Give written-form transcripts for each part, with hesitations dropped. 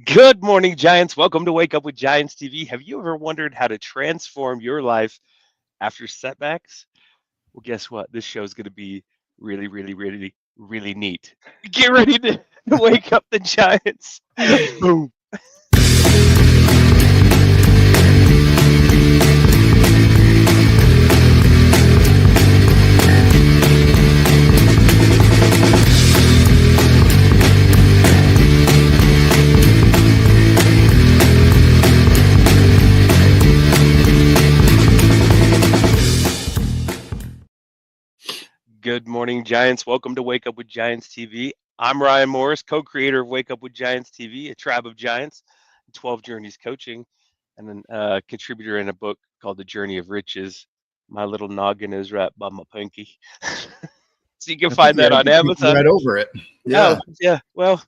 Good morning, Giants. Welcome to Wake Up with Giants TV. Have you ever wondered how to transform your life after setbacks? Well, guess what? This show is going to be really neat. Get ready to wake up the Giants. Boom. Good morning, Giants. Welcome to Wake Up with Giants TV. I'm Ryan Morris, co-creator of Wake Up with Giants TV, a tribe of giants, 12 Journeys Coaching, and then contributor in a book called The Journey of Riches. My little noggin is wrapped by my pinky. So you can I think find you that had on people Amazon. right over it. Oh, Yeah. yeah. Well,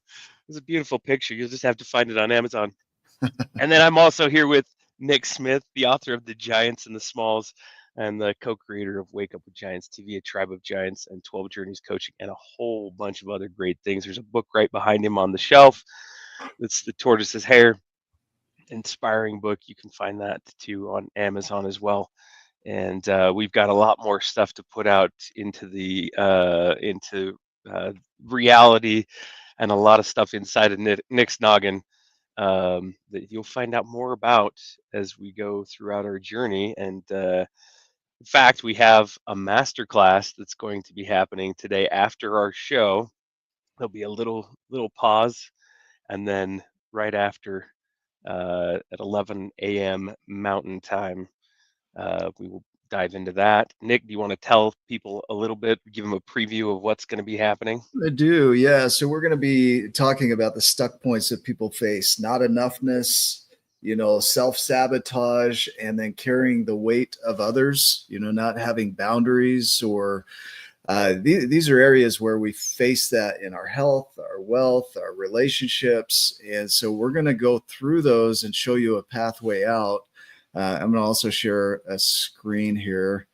it's a beautiful picture. You'll just have to find it on Amazon. And then I'm also here with Nick Smith, the author of The Giants and the Smalls, and the co-creator of Wake Up with Giants TV, a tribe of giants, and 12 Journeys Coaching, and a whole bunch of other great things. There's a book right behind him on the shelf. It's The Tortoise's Hair, inspiring book. You can find that too on Amazon as well. And we've got a lot more stuff to put out into the reality, and a lot of stuff inside of Nick's noggin that you'll find out more about as we go throughout our journey. And in fact, we have a master class that's going to be happening today after our show. There'll be a little pause, and then right after at 11 a.m. Mountain Time, we will dive into that. Nick, do you want to tell people a little bit, give them a preview of what's going to be happening? I do. Yeah. So we're going to be talking about the stuck points that people face, not enoughness, self-sabotage, and then carrying the weight of others, not having boundaries or these are areas where we face that in our health, our wealth, our relationships. And so we're going to go through those and show you a pathway out. I'm going to also share a screen here.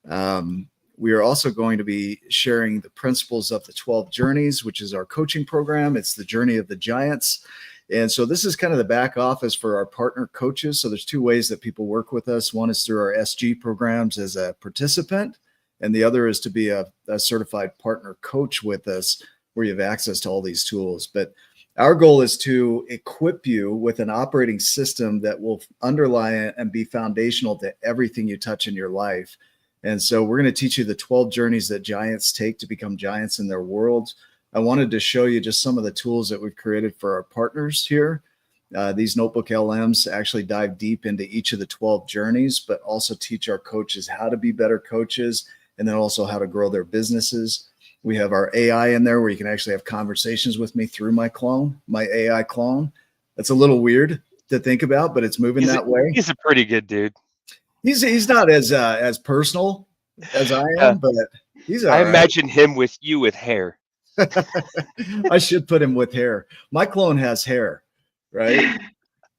We are also going to be sharing the principles of the 12 Journeys, which is our coaching program. It's the journey of the giants. And so this is kind of the back office for our partner coaches. So there's two ways that people work with us. One is through our SG programs as a participant, and the other is to be a certified partner coach with us, where you have access to all these tools. But our goal is to equip you with an operating system that will underlie and be foundational to everything you touch in your life. And so we're going to teach you the 12 journeys that giants take to become giants in their world. I wanted to show you just some of the tools that we've created for our partners here. These notebook LMs actually dive deep into each of the 12 journeys, but also teach our coaches how to be better coaches, and then also how to grow their businesses. We have our AI in there where you can actually have conversations with me through my AI clone. That's a little weird to think about, but it's moving that way. He's a pretty good dude. He's not as personal as I am, but he's all I right. imagine him with you with hair. I should put him with hair. My clone has hair, right?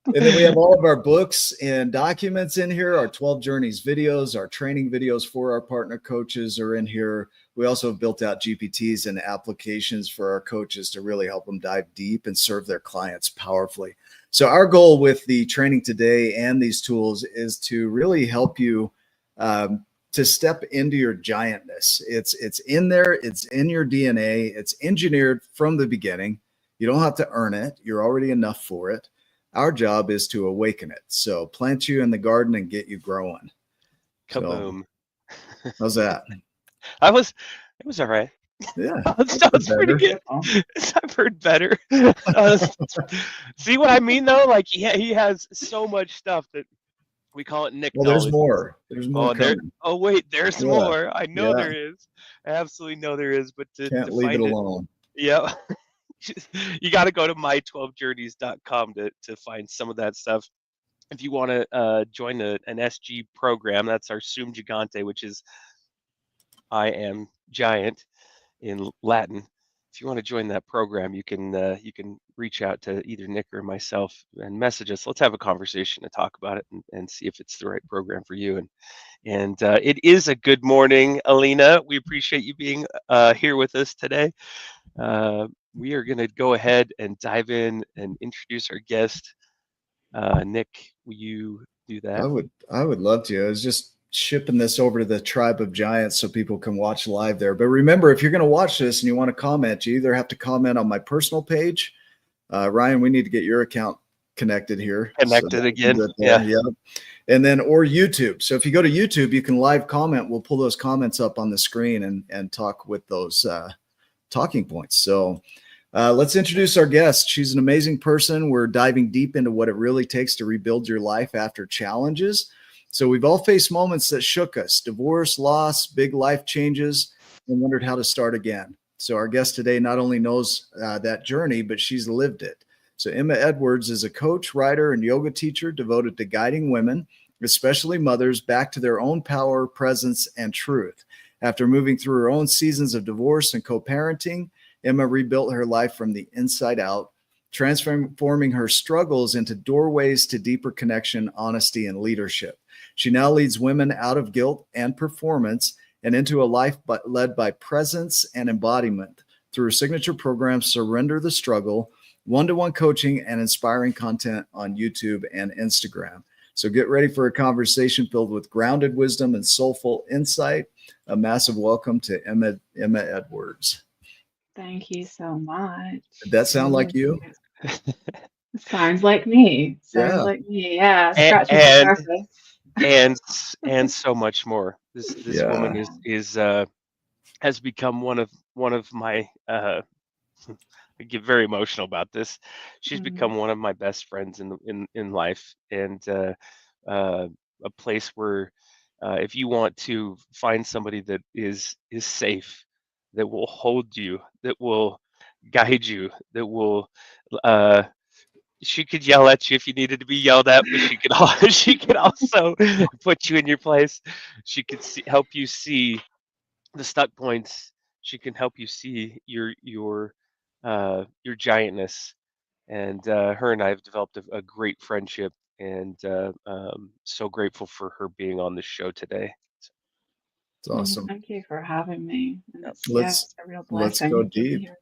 And then we have all of our books and documents in here. Our 12 Journeys videos, our training videos for our partner coaches are in here. We also have built out GPTs and applications for our coaches to really help them dive deep and serve their clients powerfully. So our goal with the training today and these tools is to really help you to step into your giantness. It's in there. It's in your DNA. It's engineered from the beginning. You don't have to earn it. You're already enough for it. Our job is to awaken it. So plant you in the garden and get you growing. Kaboom. So, how's that? It was all right. Yeah. That's pretty good. I've heard better. See what I mean though? Like he has so much stuff that we call it Nick Well, knowledge. There's more. There's more coming. Wait, there's Yeah. more. I know Yeah. there is. I absolutely know there is, but Can't leave it alone. Yeah. You got to go to my12journeys.com to find some of that stuff. If you want to join an SG program, that's our Sum Gigante, which is I am giant in Latin. If you want to join that program, you can reach out to either Nick or myself and message us. Let's have a conversation to talk about it and see if it's the right program for you. And it is a good morning, Alina. We appreciate you being here with us today. we are going to go ahead and dive in and introduce our guest. Nick, will you do that? I would love to. I was just shipping this over to the Tribe of Giants so people can watch live there. But remember, if you're going to watch this and you want to comment, you either have to comment on my personal page. Ryan, we need to get your account connected here. So Connected that we can again. do it Yeah. there. Yeah. And then, or YouTube. So if you go to YouTube, you can live comment. We'll pull those comments up on the screen and talk with those talking points. So let's introduce our guest. She's an amazing person. We're diving deep into what it really takes to rebuild your life after challenges. So we've all faced moments that shook us: divorce, loss, big life changes, and wondered how to start again. So our guest today not only knows that journey, but she's lived it. So Emma Edwards is a coach, writer, and yoga teacher devoted to guiding women, especially mothers, back to their own power, presence, and truth. After moving through her own seasons of divorce and co-parenting, Emma rebuilt her life from the inside out, transforming her struggles into doorways to deeper connection, honesty, and leadership. She now leads women out of guilt and performance and into a life led by presence and embodiment through her signature program, Surrender the Struggle, one-to-one coaching, and inspiring content on YouTube and Instagram. So get ready for a conversation filled with grounded wisdom and soulful insight. A massive welcome to Emma Edwards. Thank you so much. Did that sound like you? Sounds like me. Sounds Yeah. like me. Yeah, A- scratching the and surface. and so much more. This woman Yeah. is has become one of my I get very emotional about this. She's Mm, become one of my best friends in life, and a place where if you want to find somebody that is safe, that will hold you, that will guide you, that will uh, she could yell at you if you needed to be yelled at, but she could she could also put you in your place. She could help you see the stuck points. She can help you see your giantness. And her and I have developed a great friendship, and so grateful for her being on the show today. It's awesome. Thank you for having me. And Yep. it's Let's a real let's go blessing to be deep. here.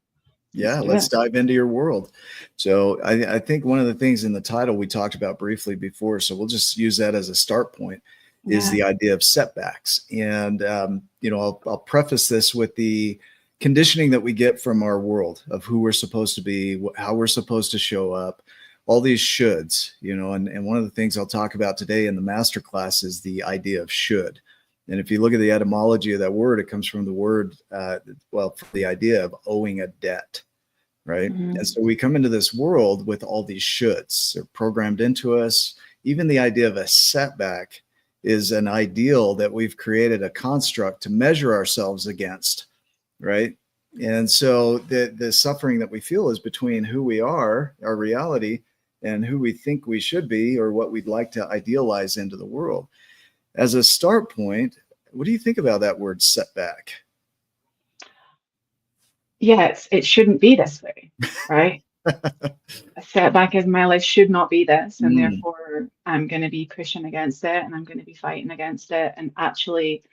Let's Yeah, do let's it. dive into your world. So I think one of the things in the title we talked about briefly before, so we'll just use that as a start point, is Yeah. the idea of setbacks. And I'll preface this with the conditioning that we get from our world of who we're supposed to be, how we're supposed to show up, all these shoulds. And one of the things I'll talk about today in the masterclass is the idea of should. And if you look at the etymology of that word, it comes from the word, from the idea of owing a debt, right? And Mm, so we come into this world with all these shoulds. They're programmed into us. Even the idea of a setback is an ideal that we've created a construct to measure ourselves against, right? And so the suffering that we feel is between who we are, our reality, and who we think we should be, or what we'd like to idealize into the world. As a start point, what do you think about that word setback? yeah, it shouldn't be this way, right? A setback in my life should not be this, and Mm, therefore I'm going to be pushing against it and I'm going to be fighting against it. And actually,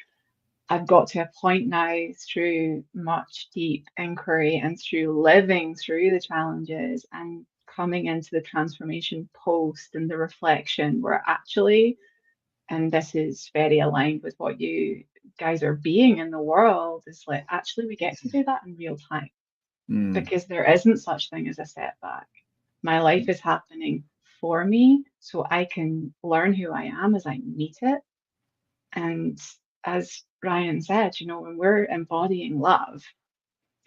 I've got to a point now through much deep inquiry and through living through the challenges and coming into the transformation post and the reflection where actually, and this is very aligned with what you guys are being in the world, is like actually we get to do that in real time mm, because there isn't such thing as a setback. My life is happening for me so I can learn who I am as I meet it. And as Ryan said, when we're embodying love,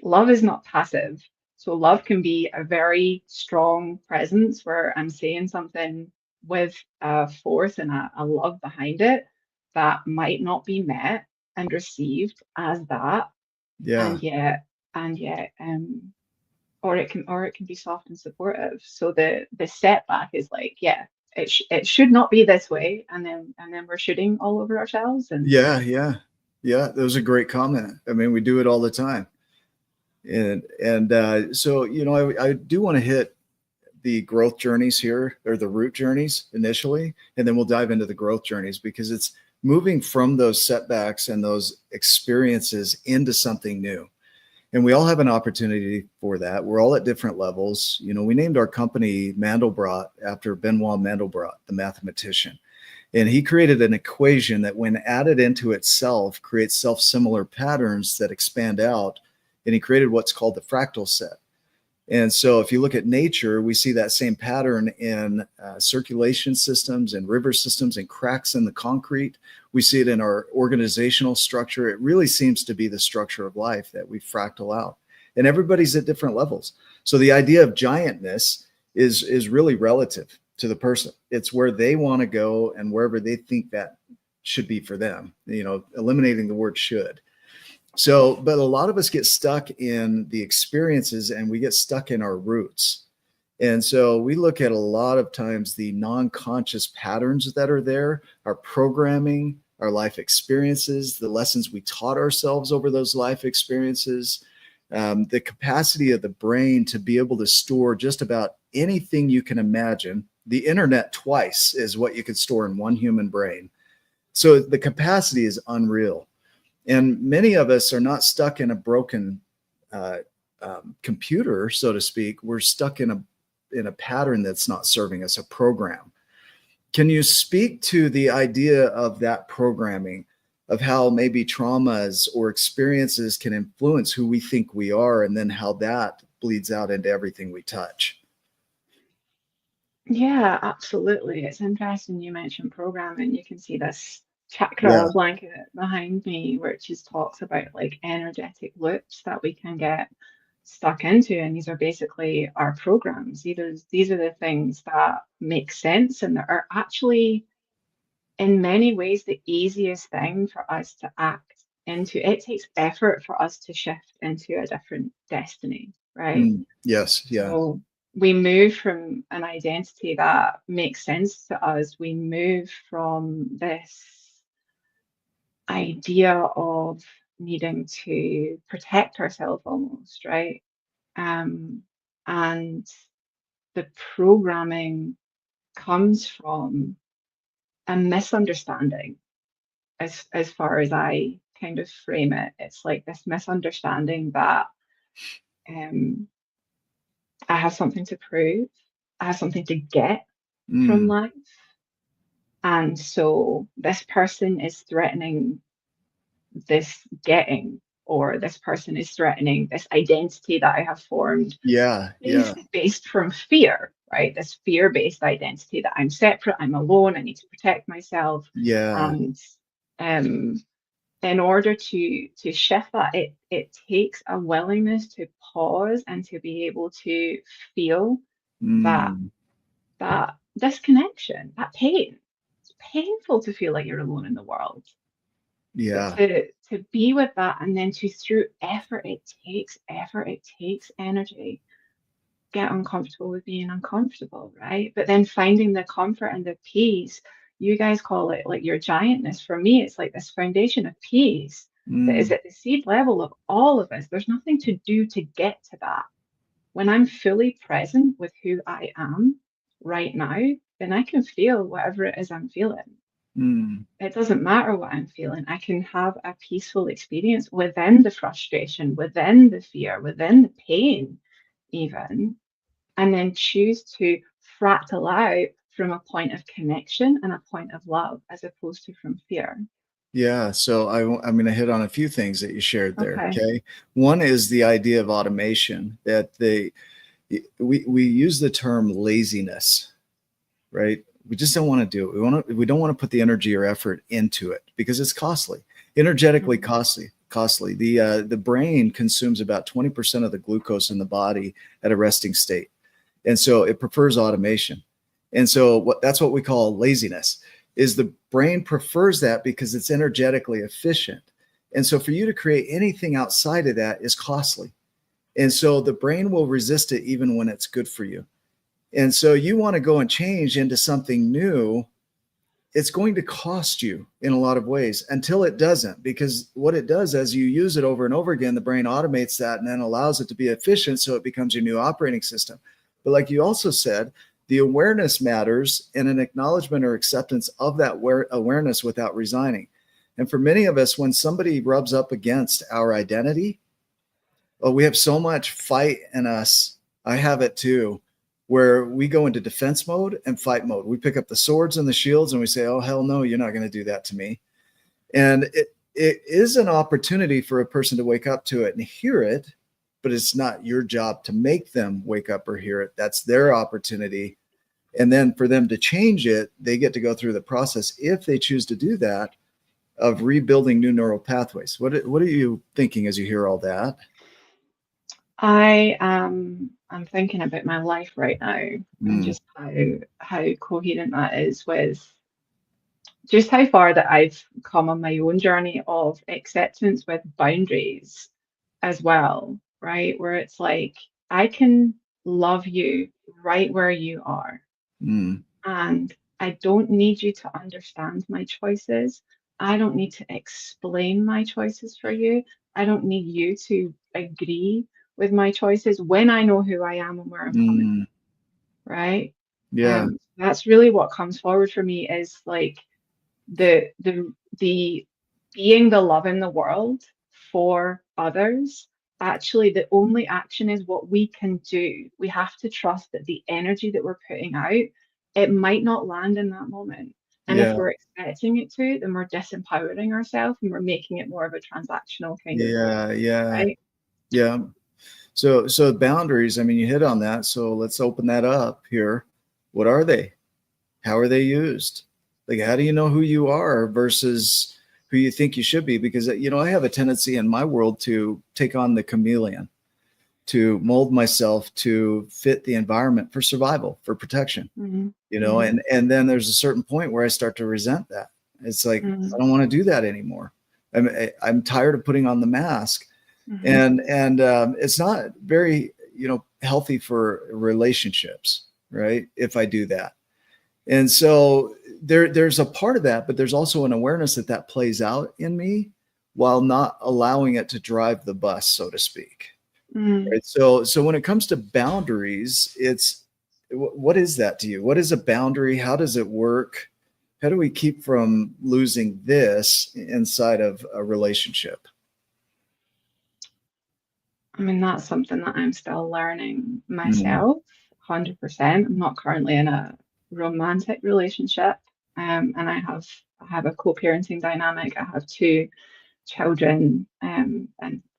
love is not passive. So love can be a very strong presence where I'm saying something with a force and a love behind it that might not be met and received as that. yeah. And yet, or it can be soft and supportive. So the setback is like, yeah, it should not be this way, and then we're shooting all over ourselves. And Yeah. That was a great comment. I mean, we do it all the time. And so, I do want to hit the growth journeys here, or the root journeys initially, and then we'll dive into the growth journeys, because it's moving from those setbacks and those experiences into something new. And we all have an opportunity for that. We're all at different levels. You know, we named our company Mandelbrot after Benoit Mandelbrot, the mathematician. And he created an equation that when added into itself creates self-similar patterns that expand out. And he created what's called the fractal set. And so if you look at nature, we see that same pattern in circulation systems and river systems and cracks in the concrete. We see it in our organizational structure. It really seems to be the structure of life that we fractal out. And everybody's at different levels. So the idea of giantness is really relative to the person. It's where they want to go and wherever they think that should be for them, you know, eliminating the word should. So, but a lot of us get stuck in the experiences and we get stuck in our roots. And so we look at a lot of times the non-conscious patterns that are there, our programming, our life experiences, the lessons we taught ourselves over those life experiences, the capacity of the brain to be able to store just about anything you can imagine. The internet twice is what you could store in one human brain. So the capacity is unreal. And many of us are not stuck in a broken computer, so to speak. We're stuck in a pattern that's not serving us, a program. Can you speak to the idea of that programming, of how maybe traumas or experiences can influence who we think we are, and then how that bleeds out into everything we touch? Yeah, absolutely. It's interesting you mentioned programming. You can see this Yeah. chakra blanket behind me, which just talks about like energetic loops that we can get stuck into. And these are basically our programs. These are the things that make sense and that are actually, in many ways, the easiest thing for us to act into. It takes effort for us to shift into a different destiny, right? Yes. Yeah. So we move from an identity that makes sense to us. We move from this idea of needing to protect ourselves almost, right? Um, and the programming comes from a misunderstanding, as far as I kind of frame it. It's like this misunderstanding that um, I have something to prove, I have something to get from Mm. life. And so this person is threatening this getting, or this person is threatening this identity that I have formed Yeah. Yeah. based from fear, right? This fear-based identity that I'm separate, I'm alone, I need to protect myself. Yeah. And in order to shift that, it takes a willingness to pause and to be able to feel that Mm. that disconnection, that pain. It's painful to feel like you're alone in the world. But Yeah. to be with that, and then to, through effort, it takes energy, get uncomfortable with being uncomfortable, right? But then finding the comfort and the peace. You guys call it like your giantness. For me, it's like this foundation of peace that is Mm. at the seed level of all of us. There's nothing to do to get to that. When I'm fully present with who I am right now, then I can feel whatever it is I'm feeling. Mm. It doesn't matter what I'm feeling. I can have a peaceful experience within the frustration, within the fear, within the pain, even, and then choose to fractal out from a point of connection and a point of love as opposed to from fear. Yeah, so I'm going to hit on a few things that you shared there. Okay. Okay, one is the idea of automation. That we use the term laziness, right? We just don't want to do it. We don't want to put the energy or effort into it because it's costly, energetically Mhm. costly. Costly. The brain consumes about 20% of the glucose in the body at a resting state, and so it prefers automation. And so that's what we call laziness. Is the brain prefers that because it's energetically efficient. And so for you to create anything outside of that is costly. And so the brain will resist it even when it's good for you. And so you want to go and change into something new. It's going to cost you in a lot of ways until it doesn't, because what it does as you use it over and over again, the brain automates that and then allows it to be efficient. So it becomes your new operating system. But like you also said, the awareness matters and an acknowledgement or acceptance of that awareness without resigning. And for many of us, when somebody rubs up against our identity, Oh, we have so much fight in us. I have it too, where we go into defense mode and fight mode. We pick up the swords and the shields and we say, oh, hell no, you're not going to do that to me. And it is an opportunity for a person to wake up to it and hear it, but it's not your job to make them wake up or hear it. That's their opportunity. And then for them to change it, they get to go through the process, if they choose to do that, of rebuilding new neural pathways. What are you thinking as you hear all that? I'm thinking about my life right now and Mm, just how coherent that is with just how far that I've come on my own journey of acceptance with boundaries as well, right? Where it's like I can love you right where you are. mm, And I don't need you to understand my choices. I don't need to explain my choices for you. I don't need you to agree with my choices when I know who I am and where I'm coming mm. from, right? Yeah. That's really what comes forward for me is like the being the love in the world for others. Actually, the only action is what we can do. We have to trust that the energy that we're putting out, it might not land in that moment. And if Yeah. we're expecting it to, then we're disempowering ourselves and we're making it more of a transactional kind of way, Yeah. Yeah. right? Yeah. So boundaries, I mean, you hit on that. So let's open that up here. What are they? How are they used? Like, how do you know who you are versus who you think you should be? Because, I have a tendency in my world to take on the chameleon, to mold myself to fit the environment for survival, for protection, Mm-hmm. Mm-hmm. and then there's a certain point where I start to resent that. It's like, I don't want to do that anymore. I'm tired of putting on the mask, Mm-hmm. and it's not very, healthy for relationships, right? If I do that. And so there's a part of that, but there's also an awareness that that plays out in me while not allowing it to drive the bus, so to speak. Mm-hmm. Right. So when it comes to boundaries, what is that to you? What is a boundary? How does it work? How do we keep from losing this inside of a relationship? I mean, that's something that I'm still learning Mm, myself, 100%. I'm not currently in a romantic relationship, and I have a co-parenting dynamic. I have two children, and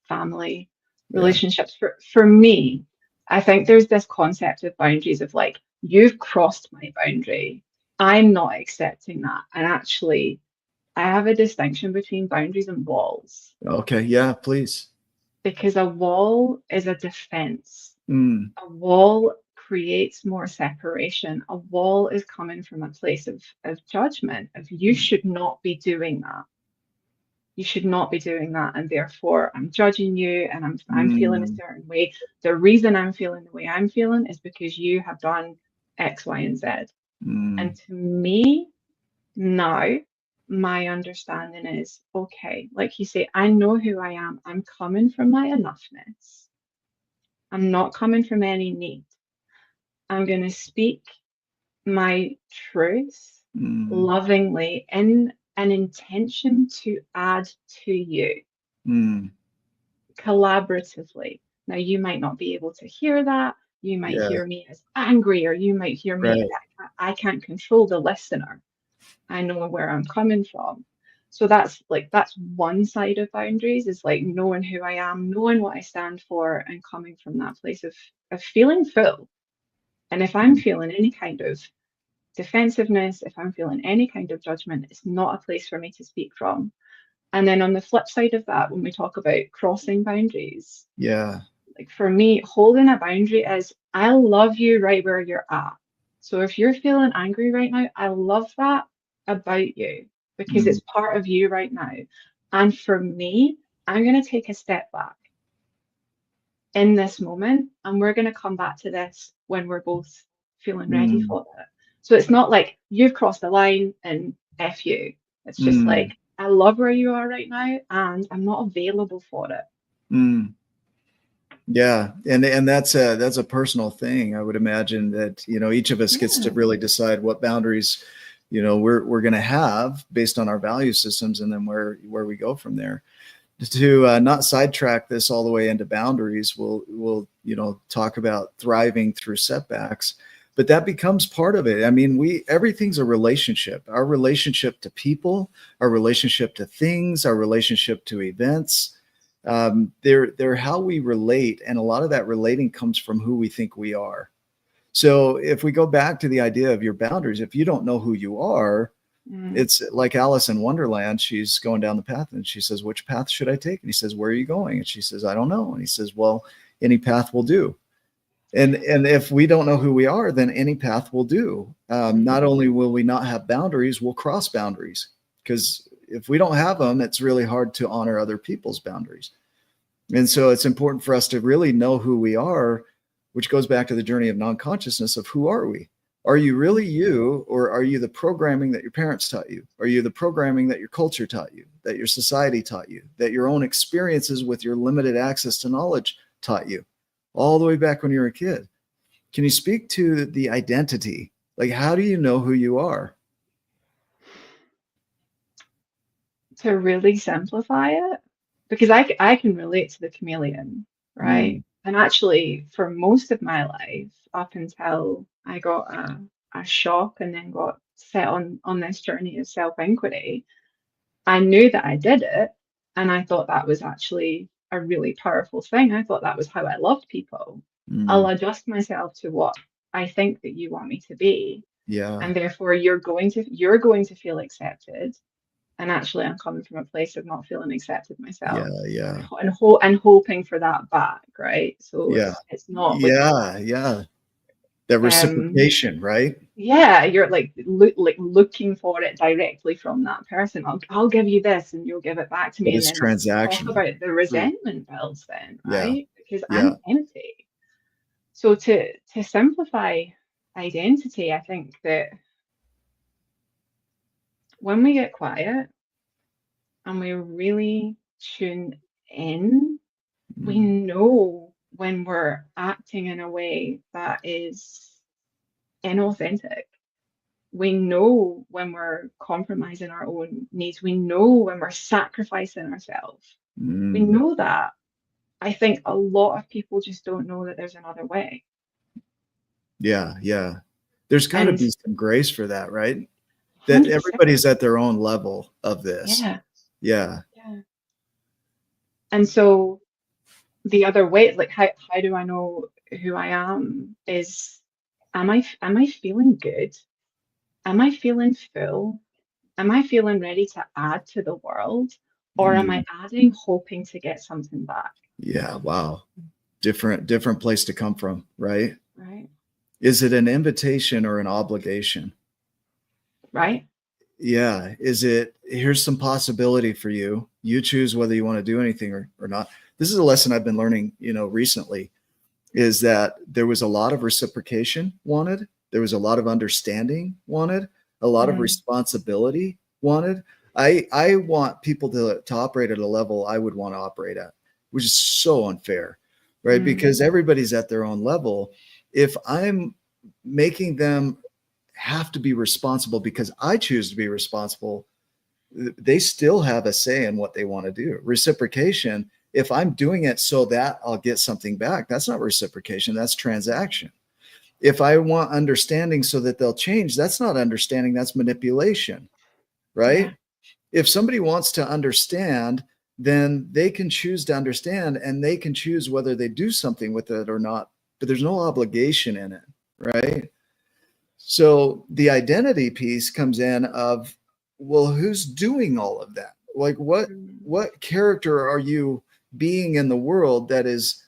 family yeah. relationships. For me, I think there's this concept of boundaries of like, you've crossed my boundary. I'm not accepting that. And actually, I have a distinction between boundaries and walls Okay. Yeah, please. because a wall is a defense. Mm, A wall creates more separation. A wall is coming from a place of judgment, of you should not be doing that. You should not be doing that. And therefore I'm judging you and I'm feeling a mm, certain way. The reason I'm feeling the way I'm feeling is because you have done X, Y, and Z. And mm, to me, now my understanding is okay, like you say, I know who I am. I'm coming from my enoughness. I'm not coming from any need. I'm going to speak my truth mm, lovingly in an intention to add to you mm. collaboratively. Now, you might not be able to hear that. You might Yeah. hear me as angry, or you might hear me. Right. I can't control the listener. I know where I'm coming from. So that's one side of boundaries is like knowing who I am, knowing what I stand for, and coming from that place of feeling full. And if I'm feeling any kind of defensiveness, if I'm feeling any kind of judgment, it's not a place for me to speak from. And then on the flip side of that, when we talk about crossing boundaries, Yeah. like for me, holding a boundary is I love you right where you're at. So if you're feeling angry right now, I love that about you because Mm, it's part of you right now. And for me, I'm going to take a step back in this moment and we're going to come back to this when we're both feeling ready mm, for it. So it's not like you've crossed the line and F you. It's just mm, like, I love where you are right now and I'm not available for it. mm. Yeah, and that's a personal thing. I would imagine that, each of us gets to Yeah. really decide what boundaries, we're going to have based on our value systems, and then where we go from there. to not sidetrack this all the way into boundaries, we'll talk about thriving through setbacks, but that becomes part of it. I mean, everything's a relationship. Our relationship to people, our relationship to things, our relationship to events. They're how we relate, and a lot of that relating comes from who we think we are. So if we go back to the idea of your boundaries, if you don't know who you are, it's like Alice in Wonderland. She's going down the path and she says, which path should I take? And he says, where are you going? And she says, I don't know. And he says, well, any path will do. And if we don't know who we are, then any path will do. Not only will we not have boundaries, we'll cross boundaries, because if we don't have them, it's really hard to honor other people's boundaries. And so it's important for us to really know who we are, which goes back to the journey of non-consciousness of who are we? Are you really you, or are you the programming that your parents taught you? Are you the programming that your culture taught you, that your society taught you, that your own experiences with your limited access to knowledge taught you, all the way back when you were a kid? Can you speak to the identity? Like, how do you know who you are? To really simplify it, because I can relate to the chameleon, right? And actually, for most of my life, up until I got a shock and then got set on this journey of self-inquiry, I knew that I did it, and I thought that was actually a really powerful thing. I thought that was how I loved people. I'll adjust myself to what I think that you want me to be, Yeah. and therefore you're going to feel accepted. And actually, I'm coming from a place of not feeling accepted myself, Yeah. and hoping for that back, right? So Yeah. it's not like That reciprocation, right? yeah, you're like looking for it directly from that person. I'll give you this, and you'll give it back to But me, and it's then let's talk transactional. about the resentment builds then, Yeah. right? Because Yeah. I'm empty. So to simplify identity, I think that when we get quiet and we really tune in, we know when we're acting in a way that is inauthentic. We know when we're compromising our own needs. We know when we're sacrificing ourselves. We know that. I think a lot of people just don't know that there's another way. Yeah. There's got to And be some grace for that, right? That 100%, everybody's at their own level of this. yeah, Yeah. yeah. And so the other way, like how do I know who I am is am I feeling good? Am I feeling full? Am I feeling ready to add to the world? Or am I adding hoping to get something back? Yeah. Wow. Different place to come from, right? Right. Is it an invitation or an obligation? Right. Yeah. Is it, here's some possibility for you. You choose whether you want to do anything or not. This is a lesson I've been learning, recently, is that there was a lot of reciprocation wanted. There was a lot of understanding wanted, a lot of responsibility wanted. I want people to operate at a level I would want to operate at, which is so unfair, right? Because everybody's at their own level. If I'm making them have to be responsible because I choose to be responsible, they still have a say in what they want to do. Reciprocation, if I'm doing it so that I'll get something back, that's not reciprocation, that's transaction. If I want understanding so that they'll change, that's not understanding, that's manipulation, right? Yeah. If somebody wants to understand, then they can choose to understand and they can choose whether they do something with it or not, but there's no obligation in it, right? So the identity piece comes in of, well, who's doing all of that? Like what character are you being in the world that is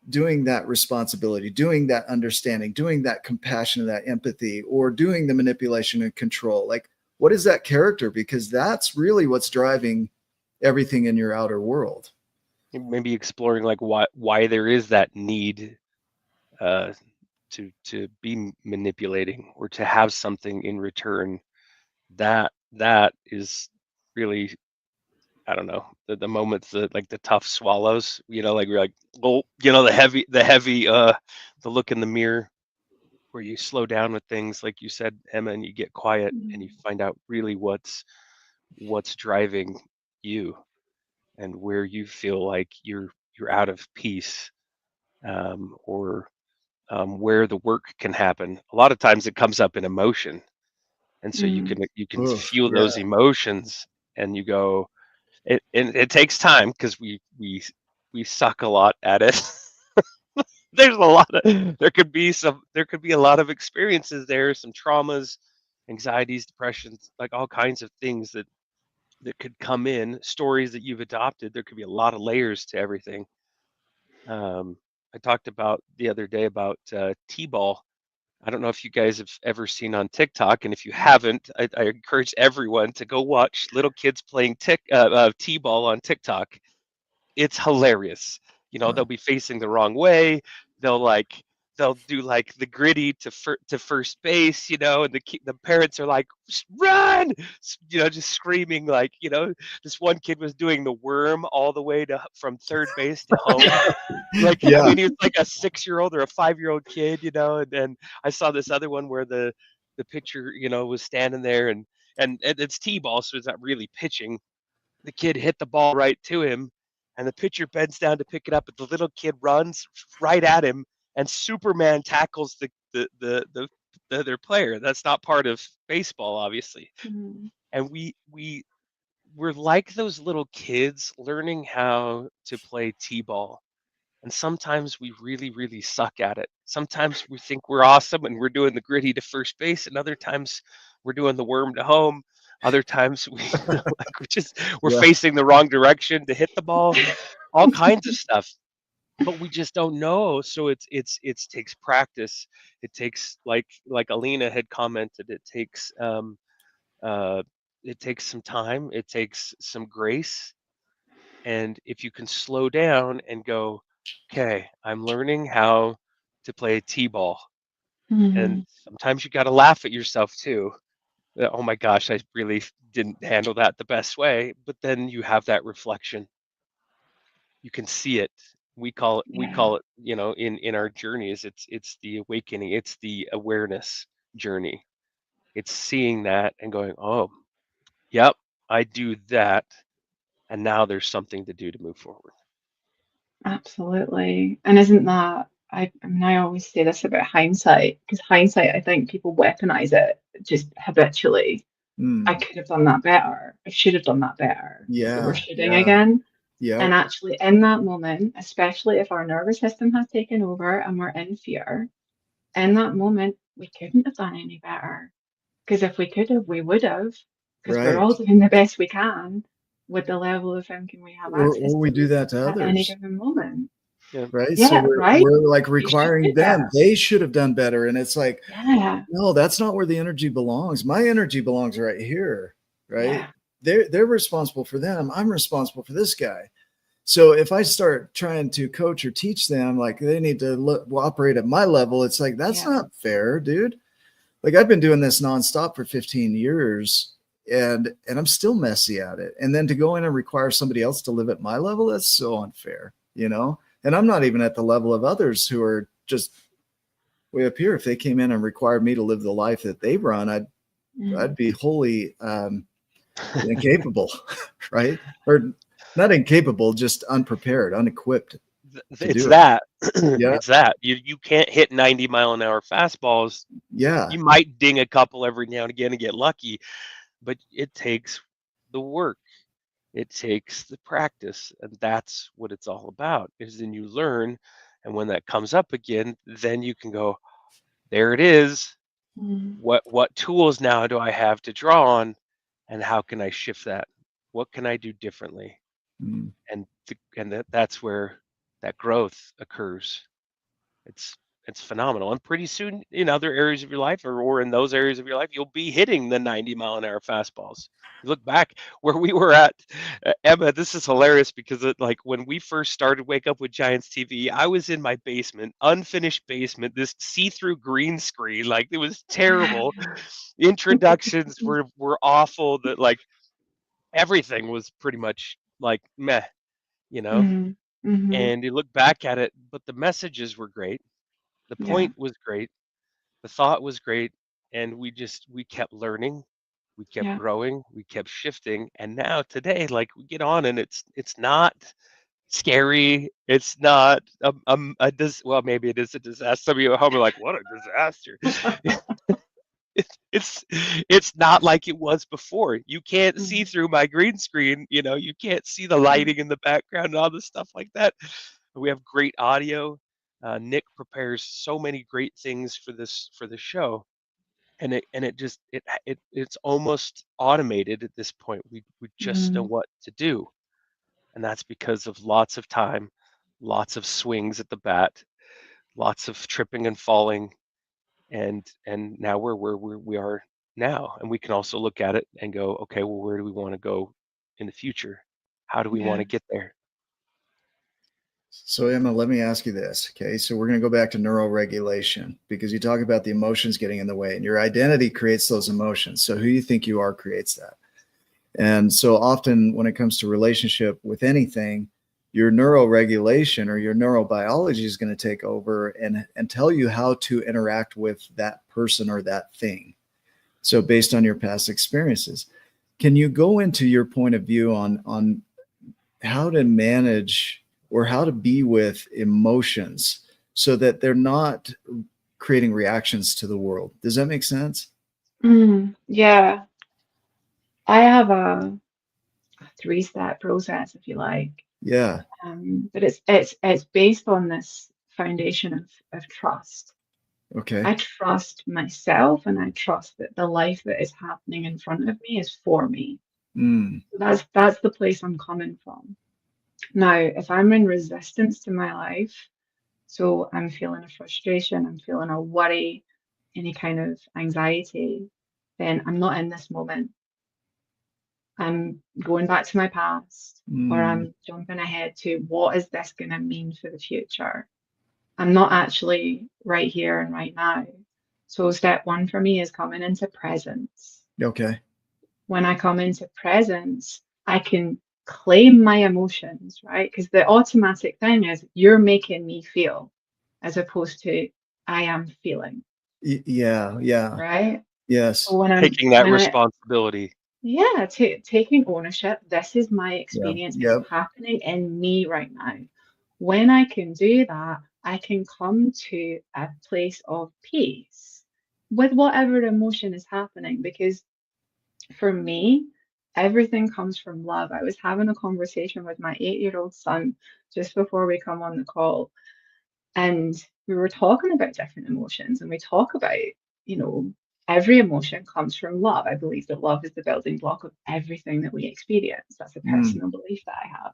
doing that responsibility, doing that understanding, doing that compassion, that empathy, or doing the manipulation and control? Like, what is that character? Because that's really what's driving everything in your outer world. Maybe exploring like why there is that need to be manipulating or to have something in return. That is really, I don't know, the moments that like the tough swallows, like we're like, well, the look in the mirror where you slow down with things, like you said, Emma, and you get quiet and you find out really what's driving you. and where you feel like you're out of peace, or where the work can happen. A lot of times it comes up in emotion, and so Mm. you can Oof, feel yeah. those emotions, and you go. It takes time because we suck a lot at it. There's a lot of there could be a lot of experiences there, some traumas, anxieties, depressions, like all kinds of things that could come in, stories that you've adopted. There could be a lot of layers to everything. I talked about the other day about T-ball. I don't know if you guys have ever seen on TikTok, and if you haven't, I encourage everyone to go watch little kids playing T-ball on TikTok. It's hilarious. You know, they'll Huh. be facing the wrong way. They'll like they'll do like the gritty to first base, you know, and the parents are like, run, you know, just screaming like, you know, this one kid was doing the worm all the way to from third base to home. Like, I Yeah, mean, he was like a 6-year-old or a 5-year-old kid, you know, and then I saw this other one where the pitcher, you know, was standing there and it's T-ball, so it's not really pitching. The kid hit the ball right to him, and the pitcher bends down to pick it up, but the little kid runs right at him, and Superman tackles the other player. That's not part of baseball, obviously. Mm. And we're like those little kids learning how to play t-ball, and sometimes we really really suck at it. Sometimes we think we're awesome and we're doing the gritty to first base, and other times we're doing the worm to home. Other times we like we're yeah, facing the wrong direction to hit the ball, all kinds of stuff, but we just don't know. So it's takes practice. It takes, like Alina had commented, uh it takes some time, it takes some grace. And if you can slow down and go, okay, I'm learning how to play t-ball, and Mm. sometimes you got to laugh at yourself too. Oh my gosh, I really didn't handle that the best way. But then you have that reflection. You can see it. We Yeah, call it, you know, in our journeys, it's the awakening, it's the awareness journey. It's seeing that and going, oh, yep, I do that, and now there's something to do to move forward. absolutely. And isn't that, I mean, I always say this about hindsight, because hindsight, I think people weaponize it just habitually. I mm, could have done that better. I should have done that better. If it were yeah, shooting yeah, again. yep, And actually, in that moment, especially if our nervous system has taken over and we're in fear, in that moment, we couldn't have done any better. Because if we could have, we would have. Because we're right. all doing the best we can with the level of thinking we have access Or we do to that to at any others, given moment. Yeah. right? So Yeah, right? we're like You should do requiring them. better. They should have done better, and it's like, Yeah, no, that's not where the energy belongs. My energy belongs right here, right? yeah. They're responsible for them. I'm responsible for this guy. So if I start trying to coach or teach them like they need to operate at my level, it's like that's Yeah. not fair, dude. Like I've been doing this nonstop for 15 years and I'm still messy at it. And then to go in and require somebody else to live at my level, that's so unfair, you know? And I'm not even at the level of others who are just way up here. If they came in and required me to live the life that they run, I'd Mm. be wholly incapable, right? Or not incapable, just unprepared, unequipped to It's do it. that. Yeah, It's that. You can't hit 90-mile-an-hour fastballs. yeah. You might ding a couple every now and again and get lucky, but it takes the work. It takes the practice, and that's what it's all about. Is then you learn, and when that comes up again, then you can go, there it is. Mm. What tools now do I have to draw on, and how can I shift that? What can I do differently? Mm. And that's where that growth occurs. It's it's phenomenal. And pretty soon in other areas of your life, or in those areas of your life, you'll be hitting the 90-mile-an-hour fastballs. You look back where we were at, Emma, this is hilarious because like when we first started Wake Up with Giants TV, I was in my basement, unfinished basement, this see-through green screen, like it was terrible. Introductions were awful, that like everything was pretty much like meh, you know? Mm. Hmm. And you look back at it, but the messages were great. The Yeah. point was great. The thought was great. And we kept learning. We kept Yeah. growing, we kept shifting, and now today, like, we get on and it's not scary. It's not well, maybe it is a disaster. Some of you at home are like, "What a disaster." It's it's not like it was before. You can't see Mm, through my green screen, you know, you can't see the mm, lighting in the background and all this stuff like that. We have great audio. Nick prepares so many great things for the show, and it just it's almost automated at this point. We just know mm, what to do, and that's because of lots of time, lots of swings at the bat, lots of tripping and falling, and now we're where we are now, and we can also look at it and go, okay, well, where do we want to go in the future? How do we want yeah. to get there? So, Emma, let me ask you this. Okay. So, we're going to go back to neuroregulation because you talk about the emotions getting in the way, and your identity creates those emotions. So, who you think you are creates that. And so, often when it comes to relationship with anything, your neuroregulation or your neurobiology is going to take over and tell you how to interact with that person or that thing. So, based on your past experiences, can you go into your point of view on how to manage or how to be with emotions so that they're not creating reactions to the world? Does that make sense? Yeah. I have a three-step process, if you like. Yeah. But it's based on this foundation of trust. Okay. I trust myself and I trust that the life that is happening in front of me is for me. Mm. That's the place I'm coming from. Now, if I'm in resistance to my life, so I'm feeling a frustration, I'm feeling a worry, any kind of anxiety, then I'm not in this moment. I'm going back to my past, or Mm. I'm jumping ahead to what is this going to mean for the future? I'm not actually right here and right now. So step one for me is coming into presence. Okay. When I come into presence, I can claim my emotions, right? Because the automatic thing is you're making me feel as opposed to I am feeling, Yeah. Yeah. right? So Yes. Taking that when I responsibility. yeah, taking ownership, this is my Yeah. experience. It's Yep. happening in me right now. When I can do that, I can come to a place of peace with whatever emotion is happening. Because for me, everything comes from love. I was having a conversation with my 8-year-old son just before we come on the call, and we were talking about different emotions, and we talk about, you know, every emotion comes from love. I believe that love is the building block of everything that we experience. That's a Mm. personal belief that I have.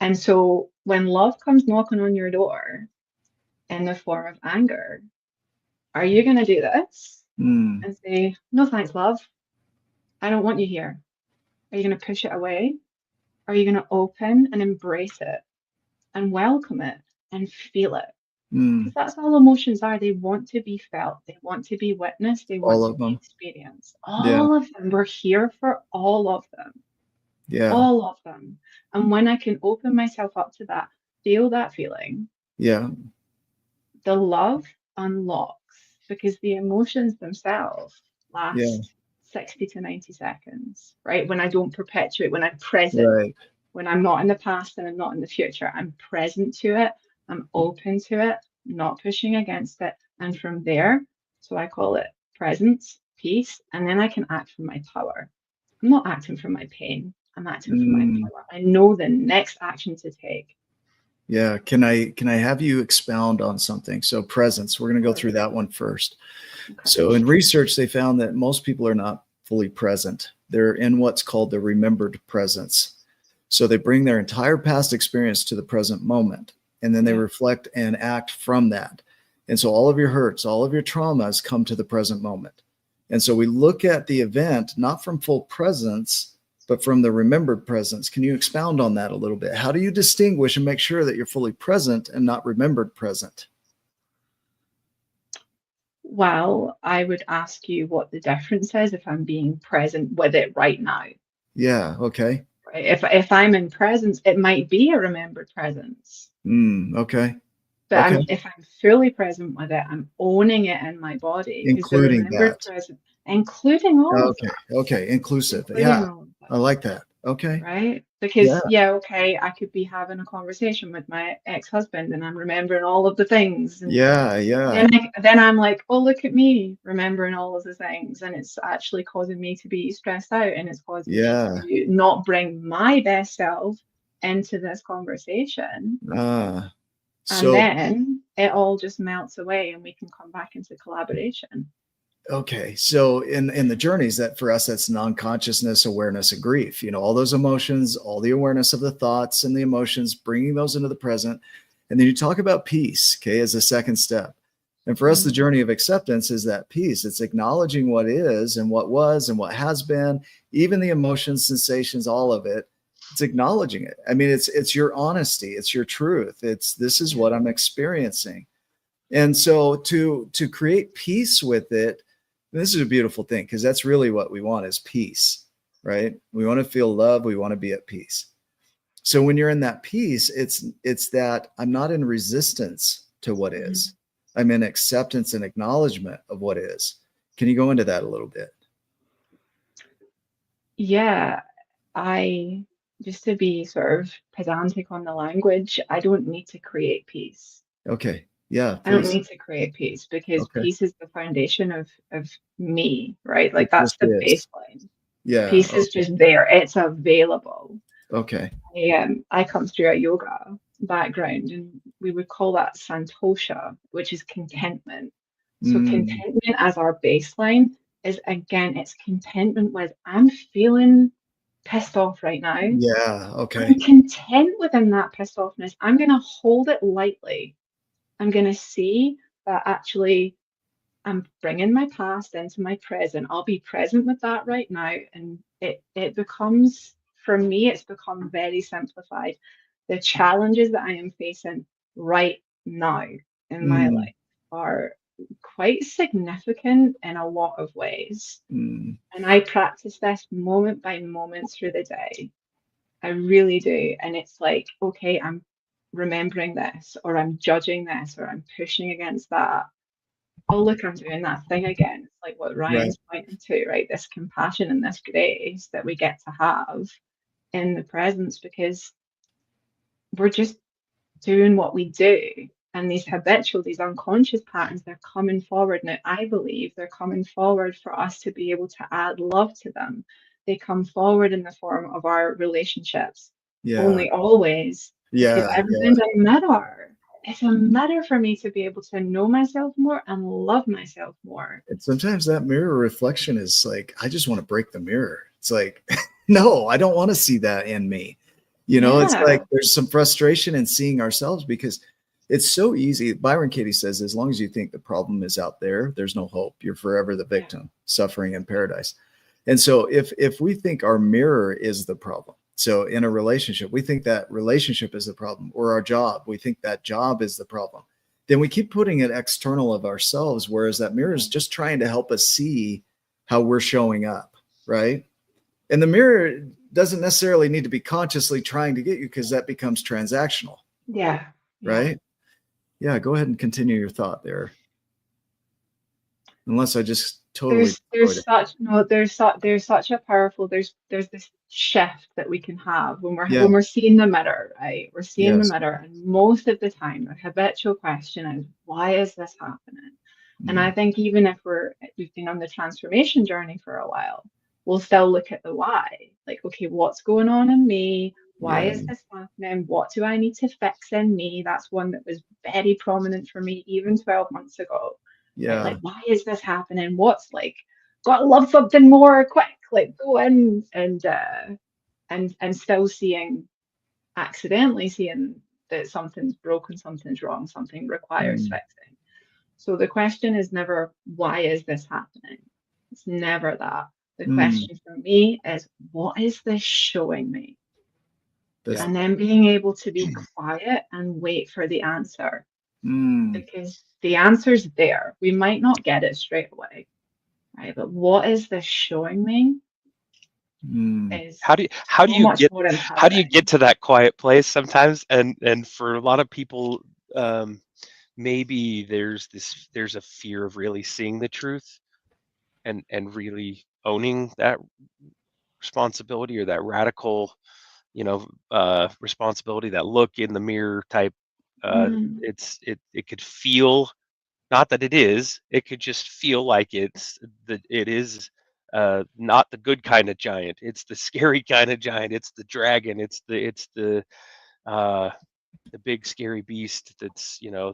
And so when love comes knocking on your door in the form of anger, are you going to do this Mm. and say, no, thanks, love. I don't want you here? Are you going to push it away? Are you going to open and embrace it and welcome it and feel it? Mm. Because that's all emotions are. They want to be felt, they want to be witnessed, they want All to of be them. experienced. Yeah. All of them. We're here for all of them. Yeah. All of them. And when I can open myself up to that, feel that feeling, Yeah. the love unlocks because the emotions themselves Yeah. last 60 to 90 seconds, right? When I don't perpetuate, when I'm present, Right. when I'm not in the past and I'm not in the future, I'm present to it, I'm open to it, not pushing against it. And from there, so I call it presence, peace, and then I can act from my power. I'm not acting from my pain, I'm acting from my Mm. power. I know the next action to take. Yeah. Can I have you expound on something? So presence, we're going to go through that one first. Okay. So in research, they found that most people are not fully present. They're in what's called the remembered presence. So they bring their entire past experience to the present moment, and then they Yeah. reflect and act from that. And so all of your hurts, all of your traumas come to the present moment. And so we look at the event not from full presence, but from the remembered presence. Can you expound on that a little bit? How do you distinguish and make sure that you're fully present and not remembered present? Well, I would ask you what the difference is if I'm being present with it right now. Yeah. Okay. Right? If I'm in presence, it might be a remembered presence. Okay. But Okay. if I'm fully present with it, I'm owning it in my body because the Including remembered that. present, including all of Okay. that, Okay. Inclusive. including Yeah. all of that. I like that. Okay. Right? Yeah. Because, yeah, okay, I could be having a conversation with my ex-husband and I'm remembering all of the things. And Yeah. Yeah. then I'm like, oh, look at me remembering all of the things. And it's actually causing me to be stressed out and it's causing me Yeah. to not bring my best self into this conversation. Ah. And So, then it all just melts away and we can come back into collaboration. okay. So in the journeys that for us, that's non-consciousness, awareness, and grief, all those emotions, all the awareness of the thoughts and the emotions, bringing those into the present. And then you talk about peace, okay, as a second step. And for us, the Mm. journey of acceptance is that peace. It's acknowledging what is and what was and what has been, even the emotions, sensations, all of it. It's acknowledging it. I mean, it's your honesty, it's your truth. It's this is what I'm experiencing. And so to create peace with it, this is a beautiful thing because that's really what we want is peace, right? We want to feel love, we want to be at peace. So when you're in that peace, it's that I'm not in resistance to what is. I'm in acceptance and acknowledgement of what is. Can you go into that a little bit? Yeah, I, just to be sort of pedantic on the language, I don't need to create peace. Okay. Yeah, I don't please. need to create peace because Okay. peace is the foundation of me, right? It Like that's just the is. baseline. Yeah. Peace is Okay. just there. It's available. Okay. I come through a yoga background and we would call that santosha, which is contentment. So Mm, contentment as our baseline is again, it's contentment with I'm feeling pissed off right now. yeah. Okay. I'm content within that pissed offness. I'm going to hold it lightly. I'm going to see that actually I'm bringing my past into my present. I'll be present with that right now. And it becomes, for me, it's become very simplified. The challenges that I am facing right now in my Mm, life are quite significant in a lot of ways. mm, And I practice this moment by moment through the day. I really do. And it's like, okay, I'm remembering this, or I'm judging this, or I'm pushing against that. Oh, look, I'm doing that thing again. It's like what right. Ryan's pointing to, right? This compassion and this grace that we get to have in the presence because we're just doing what we do. And these habitual, these unconscious patterns, they're coming forward. Now, I believe they're coming forward for us to be able to add love to them. They come forward in the form of our relationships, Yeah. only always because Yeah. Yeah. everything's a mirror. It's a mirror for me to be able to know myself more and love myself more. And sometimes that mirror reflection is like, I just want to break the mirror. It's like, no, I don't want to see that in me. It's like Yeah, there's some frustration in seeing ourselves because it's so easy. Byron Katie says, as long as you think the problem is out there, there's no hope. You're forever the yeah, victim, suffering in paradise. And so if we think our mirror is the problem, so in a relationship, we think that relationship is the problem, or our job, we think that job is the problem, then we keep putting it external of ourselves, whereas that mirror is just trying to help us see how we're showing up, right? And the mirror doesn't necessarily need to be consciously trying to get you because that becomes transactional, yeah, yeah. right? Yeah, go ahead and continue your thought there. Unless I just totally destroyed There's it. such no there's such a powerful there's this shift that we can have Yeah, when we're seeing the mirror, right? We're seeing the yes. mirror, and most of the time the habitual question is why is this happening? And I Mm, think even if we've been on the transformation journey for a while, we'll still look at the why. Like, okay, what's going on in me? Why yeah, is this happening? What do I need to fix in me? That's one that was very prominent for me even 12 months ago, right? yeah. Like, why is this happening? What's like, gotta love something more quick, like go in and still accidentally seeing that something's broken, something's wrong, something requires Mm, fixing. So the question is never, why is this happening? It's never that. The mm, question for me is, what is this showing me? that's, Yeah. And then being able to be quiet and wait for the answer mm, because the answer's there. We might not get it straight away, right? But what is this showing me mm. is How do so you much get more how do you get empowering. to that quiet place sometimes? And for a lot of people, maybe there's a fear of really seeing the truth. and really owning that responsibility, or that radical, responsibility, that look in the mirror type. Mm, It could feel, not that it is, it could just feel like it is not the good kind of giant. It's the scary kind of giant. It's the dragon. Uh, the big scary beast that yeah.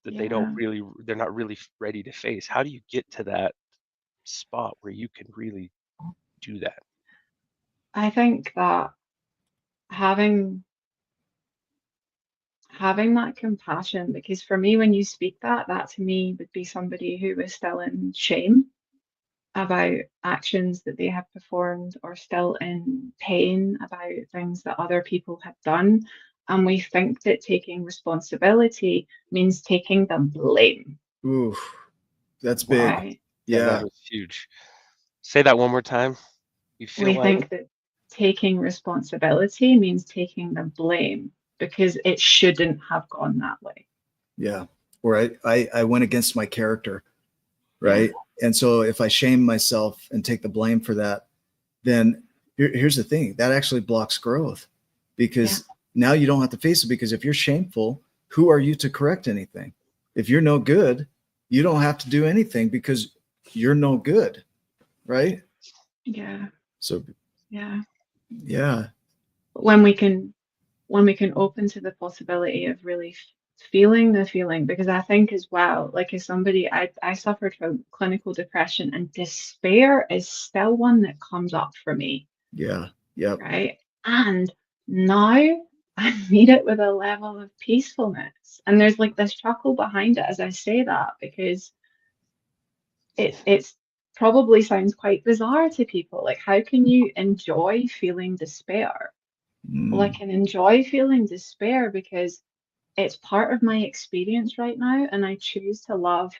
they're not really ready to face. How do you get to that spot where you can really do that? I think that having having that compassion, because for me, when you speak that, that to me would be somebody who is still in shame about actions that they have performed, or still in pain about things that other people have done. And we think that taking responsibility means taking the blame, Ooh, that's big. right? Yeah, that Yeah. was huge. Say that one more time. You feel We like? think that taking responsibility means taking the blame because it shouldn't have gone that way. Yeah. Or I went against my character, Yeah, right? And so if I shame myself and take the blame for that, then here's the thing, that actually blocks growth, yeah, because now you don't have to face it. Because if you're shameful, who are you to correct anything? If you're no good, you don't have to do anything because you're no good, right? yeah, So yeah. yeah, When we can when we can open to the possibility of really feeling the feeling, because I think as well, like as somebody, I suffered from clinical depression, and despair is still one that comes up for me, yeah, yep. right? And now I meet it with a level of peacefulness. And there's like this chuckle behind it as I say that, because it's probably sounds quite bizarre to people. Like, how can you enjoy feeling despair? Well, I Mm, can enjoy feeling despair because it's part of my experience right now, and I choose to love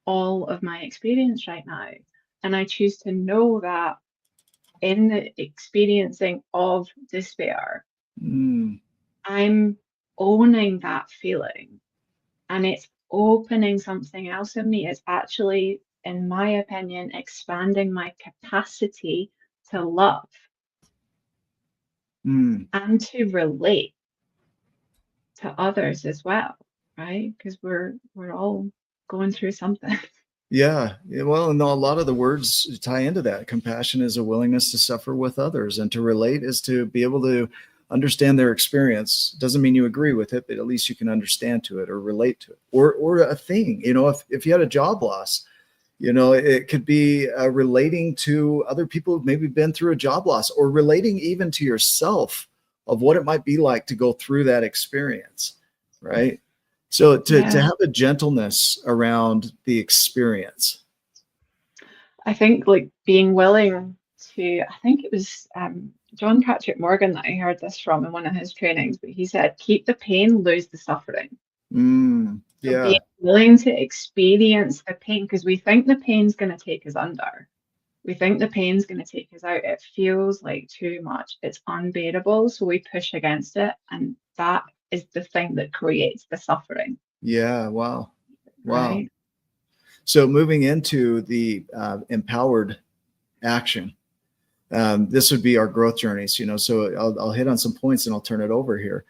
all of my experience right now. And I choose to know that in the experiencing of despair, mm, I'm owning that feeling, and it's opening something else in me. It's actually, in my opinion, expanding my capacity to love mm. and to relate to others as well, right? Because we're all going through something. Yeah. Well, and a lot of the words tie into that. Compassion is a willingness to suffer with others, and to relate is to be able to understand their experience. Doesn't mean you agree with it, but at least you can understand to it or relate to it. Or a thing, if you had a job loss, it could be relating to other people who've maybe been through a job loss, or relating even to yourself of what it might be like to go through that experience, right? So to Yeah. have a gentleness around the experience. I think like being willing to, I think it was John Patrick Morgan that I heard this from in one of his trainings, but he said, keep the pain, lose the suffering. So being Yeah, willing to experience the pain, because we think the pain's going to take us under. We think the pain's going to take us out. It feels like too much. It's unbearable. So we push against it. And that is the thing that creates the suffering, yeah, wow, wow. right? So moving into the empowered action, this would be our growth journeys. So I'll hit on some points and I'll turn it over here.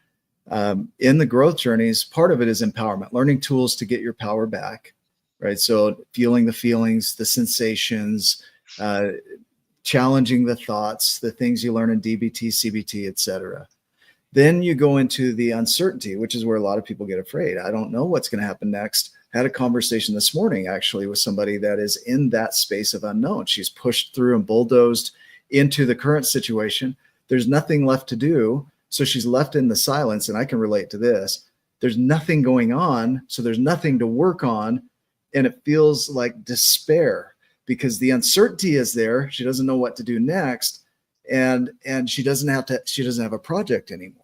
In the growth journeys, part of it is empowerment, learning tools to get your power back, right? So feeling the feelings, the sensations, uh, challenging the thoughts, the things you learn in DBT, CBT, etc. Then you go into the uncertainty, which is where a lot of people get afraid. I don't know what's going to happen next. I had a conversation this morning actually with somebody that is in that space of unknown. She's pushed through and bulldozed into the current situation. There's nothing left to do. So she's left in the silence, and I can relate to this. There's nothing going on. So there's nothing to work on. And it feels like despair because the uncertainty is there. She doesn't know what to do next. And she doesn't have a project anymore.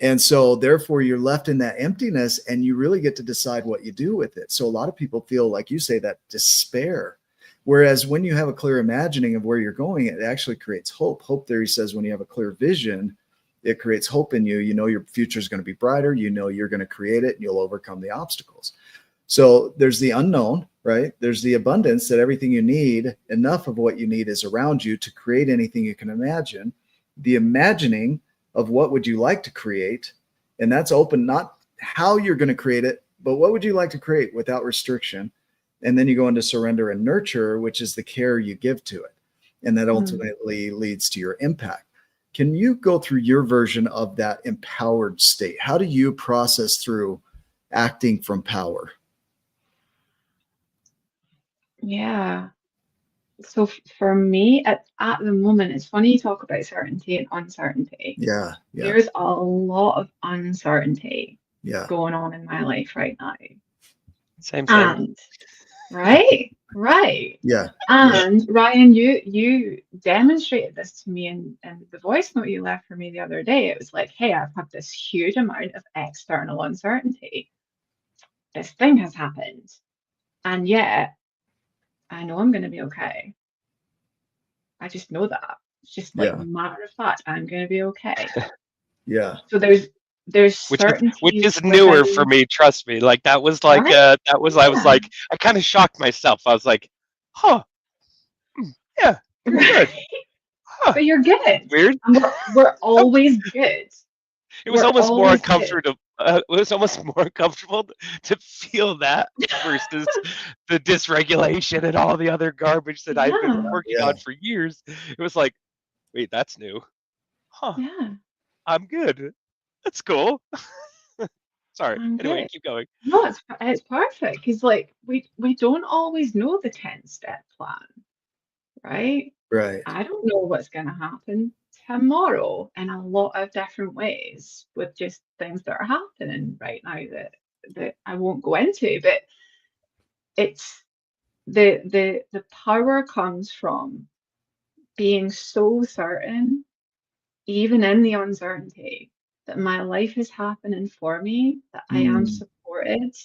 And so therefore you're left in that emptiness, and you really get to decide what you do with it. So a lot of people feel, like you say, that despair. Whereas when you have a clear imagining of where you're going, it actually creates hope. Hope theory says when you have a clear vision, it creates hope in you. You know your future is going to be brighter. You know you're going to create it, and you'll overcome the obstacles. So there's the unknown, right? There's the abundance that everything you need, enough of what you need is around you to create anything you can imagine. The imagining of what would you like to create, and that's open, not how you're going to create it, but what would you like to create without restriction. And then you go into surrender and nurture, which is the care you give to it. And that ultimately leads to your impact. Can you go through your version of that empowered state? How do you process through acting from power? Yeah. So for me, at the moment, it's funny you talk about certainty and uncertainty. Yeah. Yeah. There's a lot of uncertainty Yeah. going on in my life right now. Same. And right. Yeah. And Ryan, you demonstrated this to me in the voice note you left for me the other day. It was like, hey, I've had this huge amount of external uncertainty. This thing has happened. And yet I know I'm going to be okay. I just know that. It's just like Yeah. matter of fact, I'm going to be okay. Yeah. So there's Which certainty is newer for within, me, trust me. Like that was like right? I was Yeah. like I kind of shocked myself. I was like, huh, yeah, you're good. Right. Huh. But you're good. Weird. And we're always good. It was We're almost more always good. uncomfortable. It was almost more uncomfortable to feel that versus the dysregulation and all the other garbage that I'd been Yeah. working Yeah. on for years. It was like, wait, that's new. Huh. Yeah. I'm good. That's cool. Sorry. I'm Anyway, good. keep going. No, it's perfect because like we don't always know the 10-step plan, right? Right. I don't know what's going to happen tomorrow in a lot of different ways with just things that are happening right now that I won't go into, but it's the power comes from being so certain, even in the uncertainty, that my life is happening for me, that I am Mm, supported,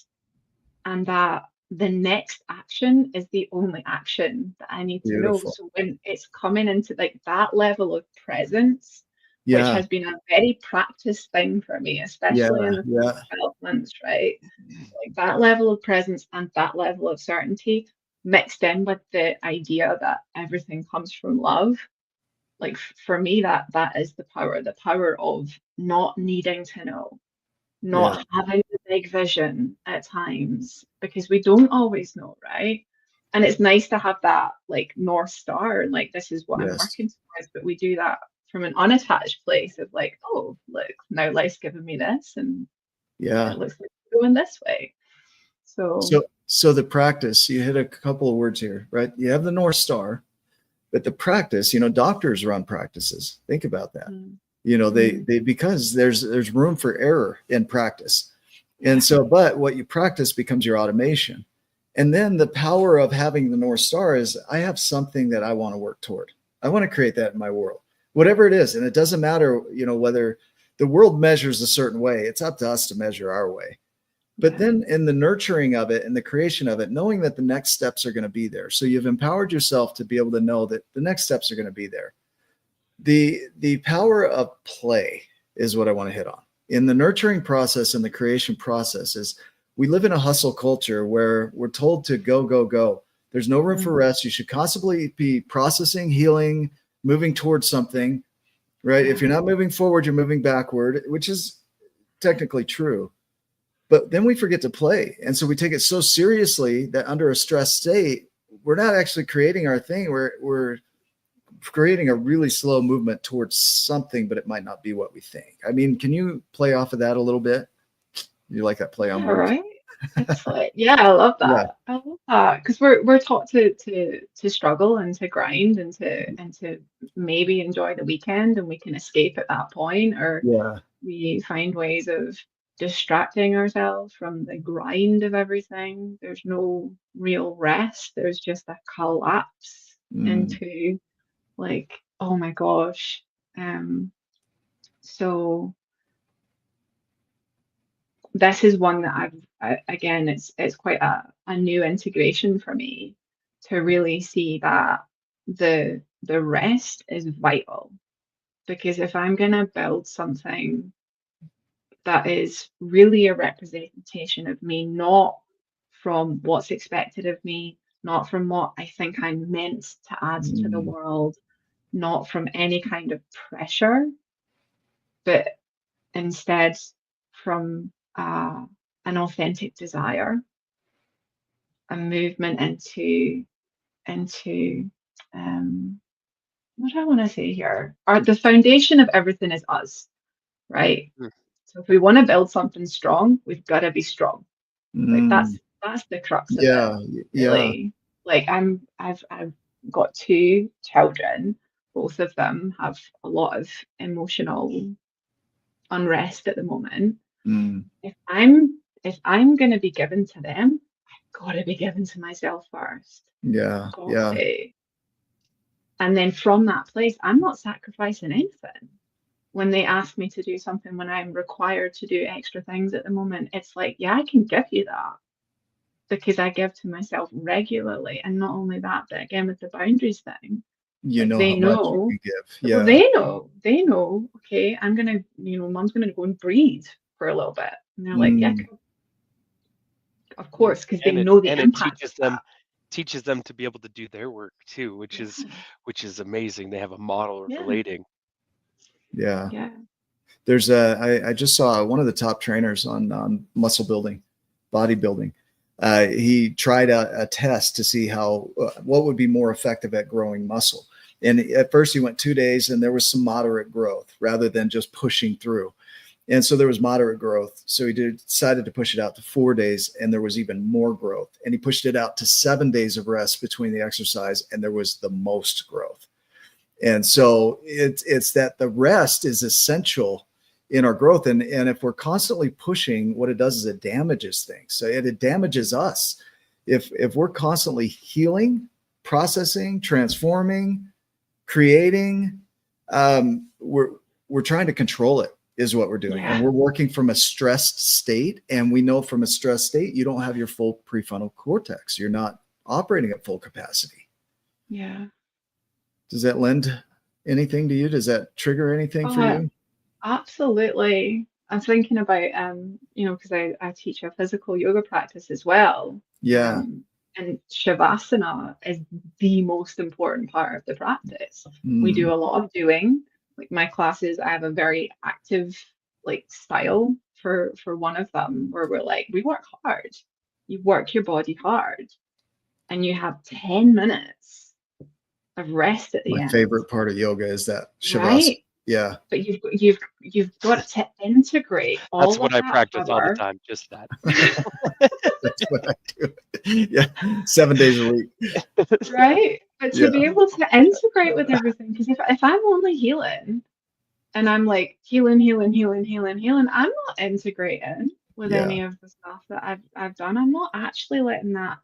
and that the next action is the only action that I need to know. beautiful. So when it's coming into like that level of presence, which Yeah. has been a very practiced thing for me, Yeah. especially in the past Yeah. 12 months, right? Like that level of presence and that level of certainty mixed in with the idea that everything comes from love. Like for me, that is the power of not needing to know, Yeah. not having the big vision at times because we don't always know, right? And it's nice to have that like North Star and like this is what I'm Yes. working towards, but we do that from an unattached place of like, oh, look, now life's giving me this and Yeah. it looks like we're going this way. So So the practice, you hit a couple of words here, right? You have the North Star, but the practice, doctors run practices. Think about that. mm, They because there's room for error in practice. And so, but what you practice becomes your automation. And then the power of having the North Star is I have something that I want to work toward. I want to create that in my world, whatever it is. And it doesn't matter, whether the world measures a certain way, it's up to us to measure our way. But yeah, then in the nurturing of it and the creation of it, knowing that the next steps are going to be there. So you've empowered yourself to be able to know that the next steps are going to be there. The power of play is what I want to hit on. In the nurturing process and the creation process is we live in a hustle culture where we're told to go, go, go. There's no room for mm, rest. You should constantly be processing, healing, moving towards something, right? yeah, If you're not moving forward, you're moving backward, which is technically true. But then we forget to play. And so we take it so seriously that under a stress state, we're not actually creating our thing. We're creating a really slow movement towards something, but it might not be what we think. I mean, can you play off of that a little bit? You like that play on yeah, words? right. It's like, yeah, I love Yeah. that. I love that because we're taught to struggle and to grind and to maybe enjoy the weekend and we can escape at that point, or Yeah. we find ways of distracting ourselves from the grind of everything. There's no real rest. There's just a collapse Mm, into like, oh my gosh. So this is one that again, it's quite a new integration for me to really see that the rest is vital because if I'm gonna build something that is really a representation of me, not from what's expected of me, not from what I think I'm meant to add to the Mm, world, not from any kind of pressure, but instead from an authentic desire, a movement into what do I want to say here? The foundation of everything is us, right? Mm. So if we want to build something strong, we've got to be strong. Like mm, that's the crux of it, yeah, yeah. really. Like I've got two children. Both of them have a lot of emotional unrest at the moment. Mm, If I'm gonna be given to them, I've got to be given to myself first. yeah, Got yeah. to. And then from that place, I'm not sacrificing anything. When they ask me to do something, when I'm required to do extra things at the moment, it's like, yeah, I can give you that because I give to myself regularly. And not only that, but again, with the boundaries thing, You like know how much you can give. well, Yeah. they know, okay, I'm going to, mom's going to go and breathe for a little bit. And they're like, yeah, Mm, cool. Of course, because they And know the it impact of that. teaches them to be able to do their work too, Yeah, which is amazing. They have a model of yeah, relating. yeah. yeah. There's I just saw one of the top trainers on muscle building, bodybuilding. He tried a test to see how what would be more effective at growing muscle. And at first he went 2 days and there was some moderate growth rather than just pushing through. And so there was moderate growth. So he decided to push it out to 4 days and there was even more growth. And he pushed it out to 7 days of rest between the exercise and there was the most growth. And so it's that the rest is essential in our growth. And if we're constantly pushing, what it does is it damages things. So it damages us. If we're constantly healing, processing, transforming, creating, we're trying to control it is what we're doing. And Yeah, we're working from a stressed state. And we know from a stressed state, you don't have your full prefrontal cortex. You're not operating at full capacity. yeah. Does that lend anything to you? Does that trigger anything for Oh, you? absolutely. I'm thinking about, because I teach a physical yoga practice as well. Yeah. And Shavasana is the most important part of the practice. We Mm, do a lot of doing. Like my classes, I have a very active like style for one of them where we're like, we work hard. You work your body hard and you have 10 minutes of rest at the my end, favorite part of yoga is that shavasana. right? Yeah. But you've got to integrate That's all what of I that practice all the power, time, just that. That's what I do. Yeah. 7 days a week. right? But to Yeah. be able to integrate with everything, because if I'm only healing and I'm like healing, healing, healing, healing, healing, I'm not integrating with Yeah. any of the stuff that I've done. I'm not actually letting that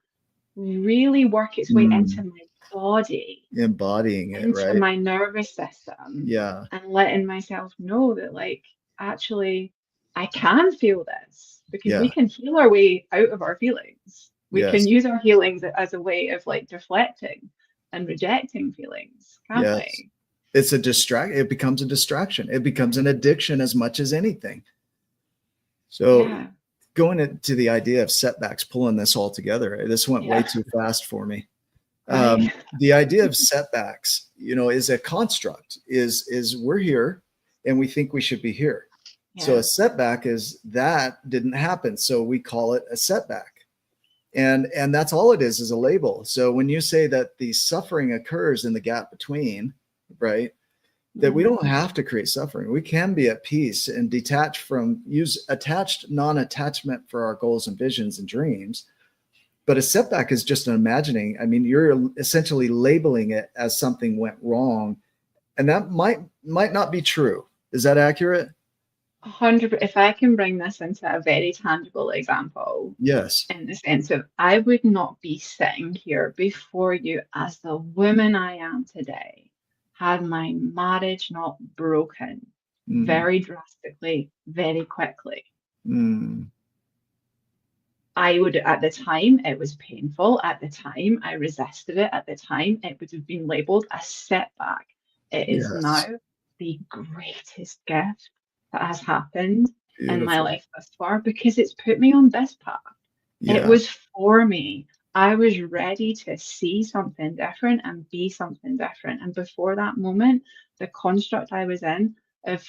really work its way into Mm, my body, embodying it, into right? my nervous system, Yeah. and letting myself know that like actually I can feel this because we Yeah. can heal our way out of our feelings. We can Yes. use our healings as a way of like deflecting and rejecting feelings, can't Yes. we? It's a distract. It becomes a distraction. It becomes an addiction as much as anything. So Yeah, going into the idea of setbacks, pulling this all together, this went way yeah, too fast for me. right. The idea of setbacks, is a construct. Is we're here, and we think we should be here. So Yeah. a setback is that didn't happen, so we call it a setback, and that's all it is a label. So when you say that the suffering occurs in the gap between, right? That we Mm, don't have to create suffering. We can be at peace and detach from use attached non-attachment for our goals and visions and dreams. But a setback is just an imagining. I mean, you're essentially labeling it as something went wrong, and that might not be true. Is that accurate? 100. If I can bring this into a very tangible example, Yes. in the sense of I would not be sitting here before you as the woman I am today, had my marriage not broken Mm, very drastically, very quickly. mm, I would, at the time, it was painful. At the time, I resisted it. At the time, it would have been labeled a setback. It is now yes. the greatest gift that has happened in my Beautiful. life thus far because it's put me on this path. It Yeah. was for me. I was ready to see something different and be something different. And before that moment, the construct I was in of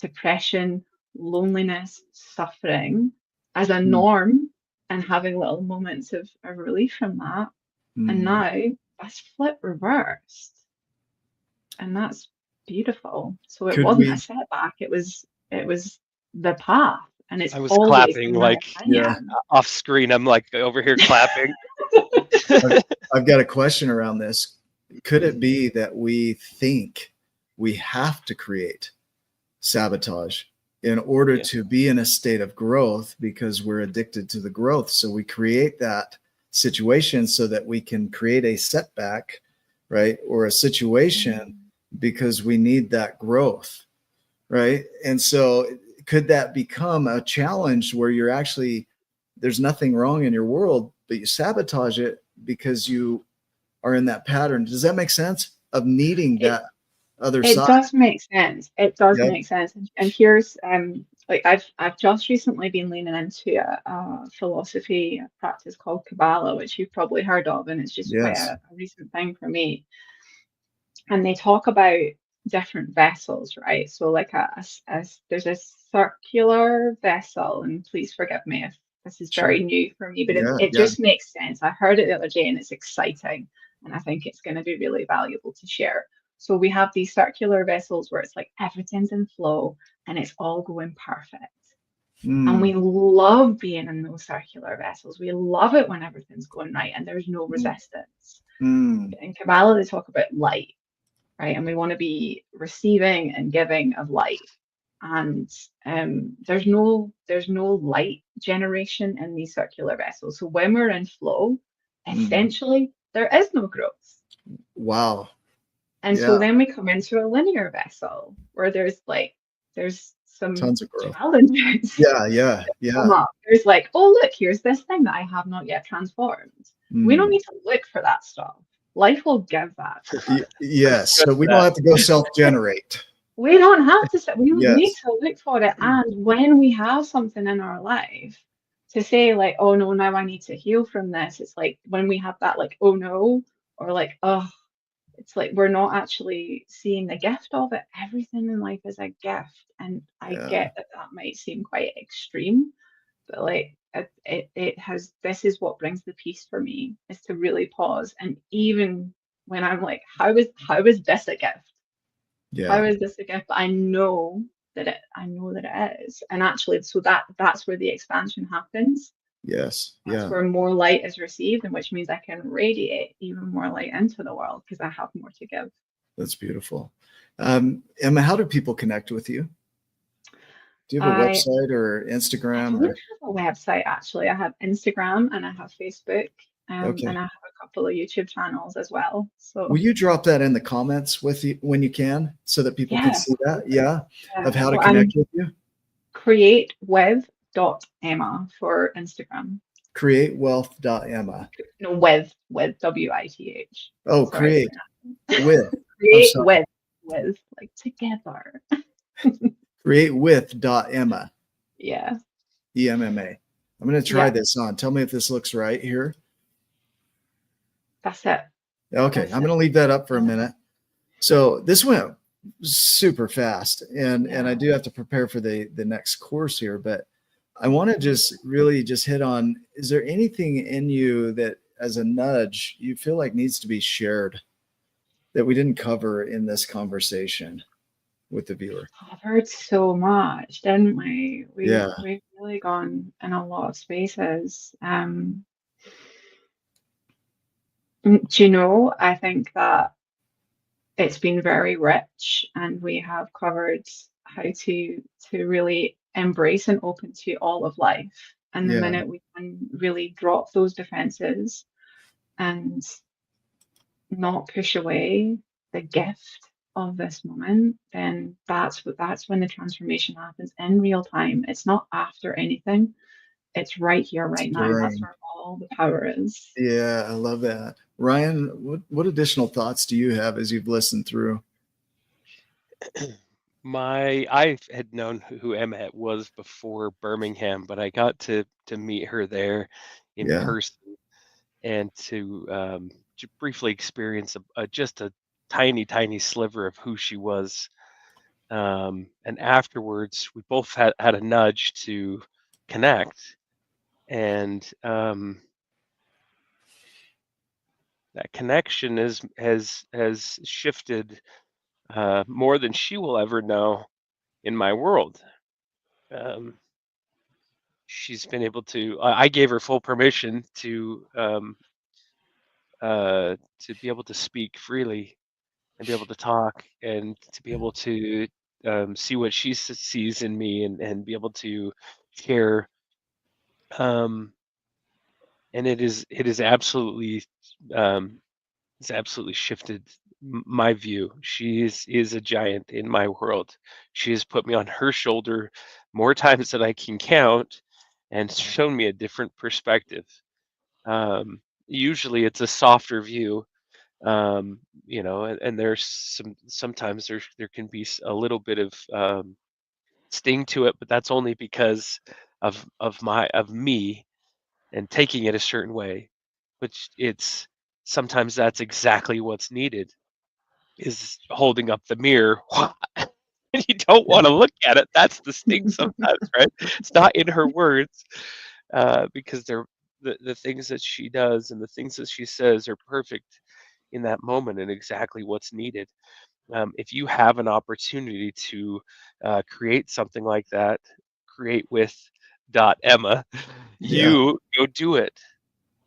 depression, loneliness, suffering as a Mm. norm and having little moments of relief from that. And Mm. now that's flip reversed. And that's beautiful. So it Could wasn't a we? setback, it was the path. And it's I was always clapping been my like Yeah. opinion. off screen. I'm like over here clapping. I've, I've got a question around this. Could it be that we think we have to create sabotage in order Yeah. to be in a state of growth because we're addicted to the growth? So we create that situation so that we can create a setback, right? Or a situation because we need that growth, right? And so could that become a challenge where you're actually, there's nothing wrong in your world, but you sabotage it because you are in that pattern? Does that make sense of needing It that other it side? does make sense. It does Yep. make sense. And here's like I've just recently been leaning into a philosophy, a practice called Kabbalah, which you've probably heard of, and it's just quite Yes. a recent thing for me. And they talk about different vessels, right? So like there's a circular vessel, and please forgive me if this is Sure. very new for me, but Yeah. it Yeah. just makes sense. I heard it the other day and it's exciting, and I think it's going to be really valuable to share. So we have these circular vessels where it's like everything's in flow and it's all going perfect. And Mm. we love being in those circular vessels. We love it when everything's going right and there's no Mm. resistance. Mm. In Kabbalah, they talk about light, right? And we want to be receiving and giving of light. And there's no light generation in these circular vessels. So when we're in flow, Mm. essentially there is no growth. Wow. And Yeah. so then we come into a linear vessel where there's some Tons of growth. challenges Yeah. Yeah. come Yeah. up. There's like, oh look, here's this thing that I have not yet transformed. We don't Mm. need to look for that stuff. Life will give that to us. Yes. Just So we don't that. have to go self-generate. We don't have to sit, we don't need Yes. to look for it. And when we have something in our life to say, like, oh no, now I need to heal from this, it's like when we have that, like, oh no, or like, oh, it's like we're not actually seeing the gift of it. Everything in life is a gift. And I Yeah. get that that might seem quite extreme, but like, it has, this is what brings the peace for me, is to really pause. And even when I'm like, how is this a gift? How Yeah. is this a gift? I know that it is. And actually, so that's where the expansion happens. Yes. That's Yeah. where more light is received, and which means I can radiate even more light into the world because I have more to give. That's beautiful. Emma, how do people connect with you? Do you have a I website or I Instagram don't or? have a website actually. I have Instagram and I have Facebook, Okay. and I have a couple of YouTube channels as well. Will So you drop that in the comments with you when you can so that people can yeah, see that? Yeah. Of how to so connect I'm with you? createwith.emma for Instagram. Createwealth.emma. No, with WITH. Oh, Sorry. create with. I'm Create sorry. with like together. Createwith.emma. Yeah, EMMA. I'm going to try yeah, this on. Tell me if this looks right here. that's it. Okay. That's I'm going it. to leave that up for a Yeah, minute. So this went super fast, and I yeah. do have to prepare for the next course here, but I want to just really just hit on, is there anything in you that as a nudge you feel like needs to be shared that we didn't cover in this conversation with the viewer? Covered so much, didn't we? We've Yeah. we've really gone in a lot of spaces. Do you know, I think that it's been very rich, and we have covered how to really embrace and open to all of life. And the Yeah. minute we can really drop those defenses and not push away the gift of this moment, then that's when the transformation happens in real time. It's not after anything. It's right here, It's right now. That's during. where all the power is. Yeah, I love that. Ryan, what additional thoughts do you have as you've listened through? I had known who Emma was before Birmingham, but I got to meet her there in Yeah. person, and to briefly experience just a tiny, tiny sliver of who she was. And afterwards, we both had a nudge to connect, and that connection has shifted more than she will ever know in my world. Um, she's been able to. I gave her full permission to be able to speak freely and be able to talk and to be able to see what she sees in me, and be able to share. Um, and it is absolutely um, it's absolutely shifted my view. She is a giant in my world. She has put me on her shoulder more times than I can count, and shown me a different perspective. Usually, it's a softer view, and there's sometimes there can be a little bit of sting to it, but that's only because of me and taking it a certain way. Which it's sometimes that's exactly what's needed, is holding up the mirror and you don't Yeah. want to look at it. That's the sting sometimes, right? It's not in her words, because they're the things that she does and the things that she says are perfect in that moment and exactly what's needed. If you have an opportunity to create something like that, create with Emma, Yeah. you go do it.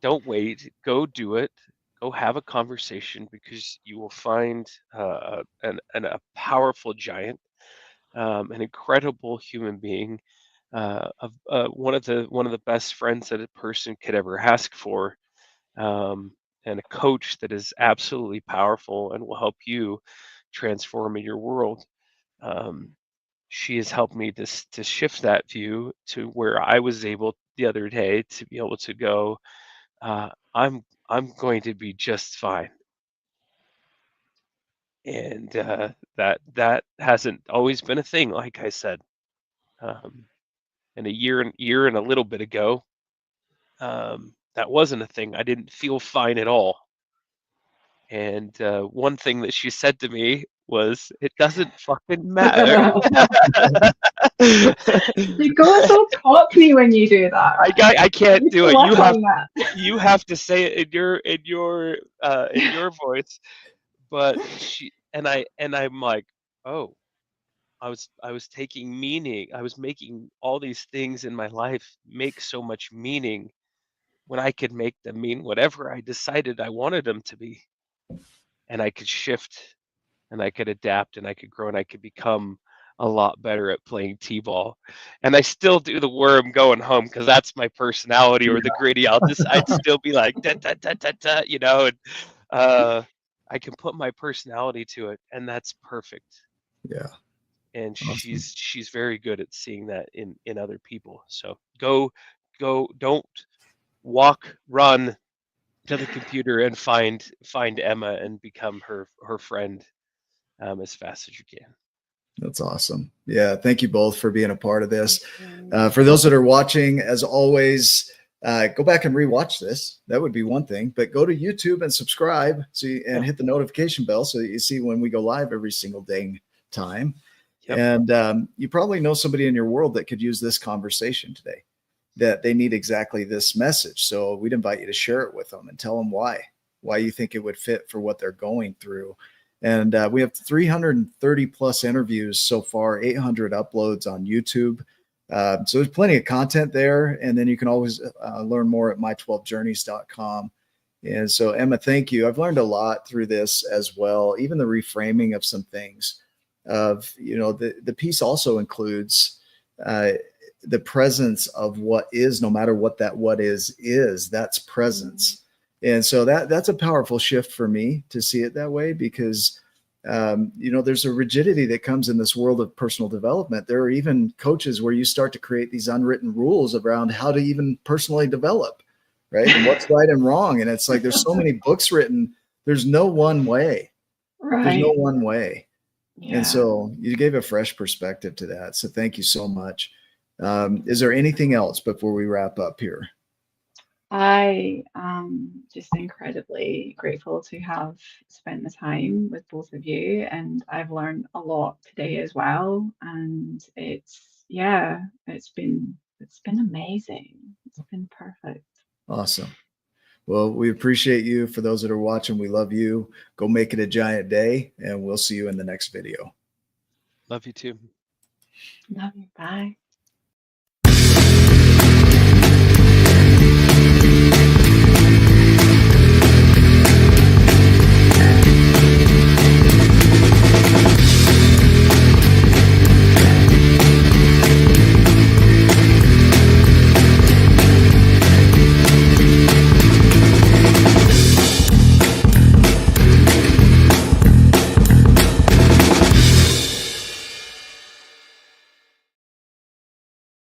Don't wait. Go do it. Go have a conversation, because you will find a powerful giant, an incredible human being, one of the best friends that a person could ever ask for, um, and a coach that is absolutely powerful and will help you transform in your world. Um, she has helped me to shift that view to where I was able the other day to be able to go, uh, I'm going to be just fine. And that hasn't always been a thing, like I said. Um, and a year and a little bit ago, that wasn't a thing. I didn't feel fine at all. And one thing that she said to me was, "It doesn't fucking matter." You go so cockney when you do that, Ryan. I You can't need do to it. work on that. You have to say it in your voice. But I'm like, oh, I was taking meaning. I was making all these things in my life make so much meaning when I could make them mean whatever I decided I wanted them to be. And I could shift, and I could adapt, and I could grow, and I could become a lot better at playing t-ball. And I still do the worm going home, because that's my personality, or the gritty. I'd still be like da, da, da, da, da, and uh I can put my personality to it, and that's perfect. Yeah. And Awesome. she's very good at seeing that in other people. So go, don't walk, run to the computer and find Emma and become her friend, as fast as you can. That's awesome. Yeah. Thank you both for being a part of Thank this. you. For those that are watching, as always, go back and rewatch this. That would be one thing, but go to YouTube and subscribe and Yeah. hit the notification bell so that you see when we go live every single dang time. Yep. And you probably know somebody in your world that could use this conversation today, that they need exactly this message. So we'd invite you to share it with them and tell them why you think it would fit for what they're going through. And we have 330 plus interviews so far, 800 uploads on YouTube. So there's plenty of content there. And then you can always learn more at my12journeys.com. And so, Emma, thank you. I've learned a lot through this as well, even the reframing of some things. The piece also includes the presence of what is, no matter what that what is, that's presence. And so that's a powerful shift for me to see it that way, because there's a rigidity that comes in this world of personal development. There are even coaches where you start to create these unwritten rules around how to even personally develop, right? And what's right and wrong. And it's like there's so many books written. There's no one way. There's no Right. one way. And Yeah. so you gave a fresh perspective to that. So thank you so much. Is there anything else before we wrap up here? I am just incredibly grateful to have spent the time with both of you, and I've learned a lot today as well. And yeah, it's been amazing. It's been perfect. Awesome. Well, we appreciate you. For those that are watching, we love you. Go make it a giant day, and we'll see you in the next video. Love you too. Love you. Bye.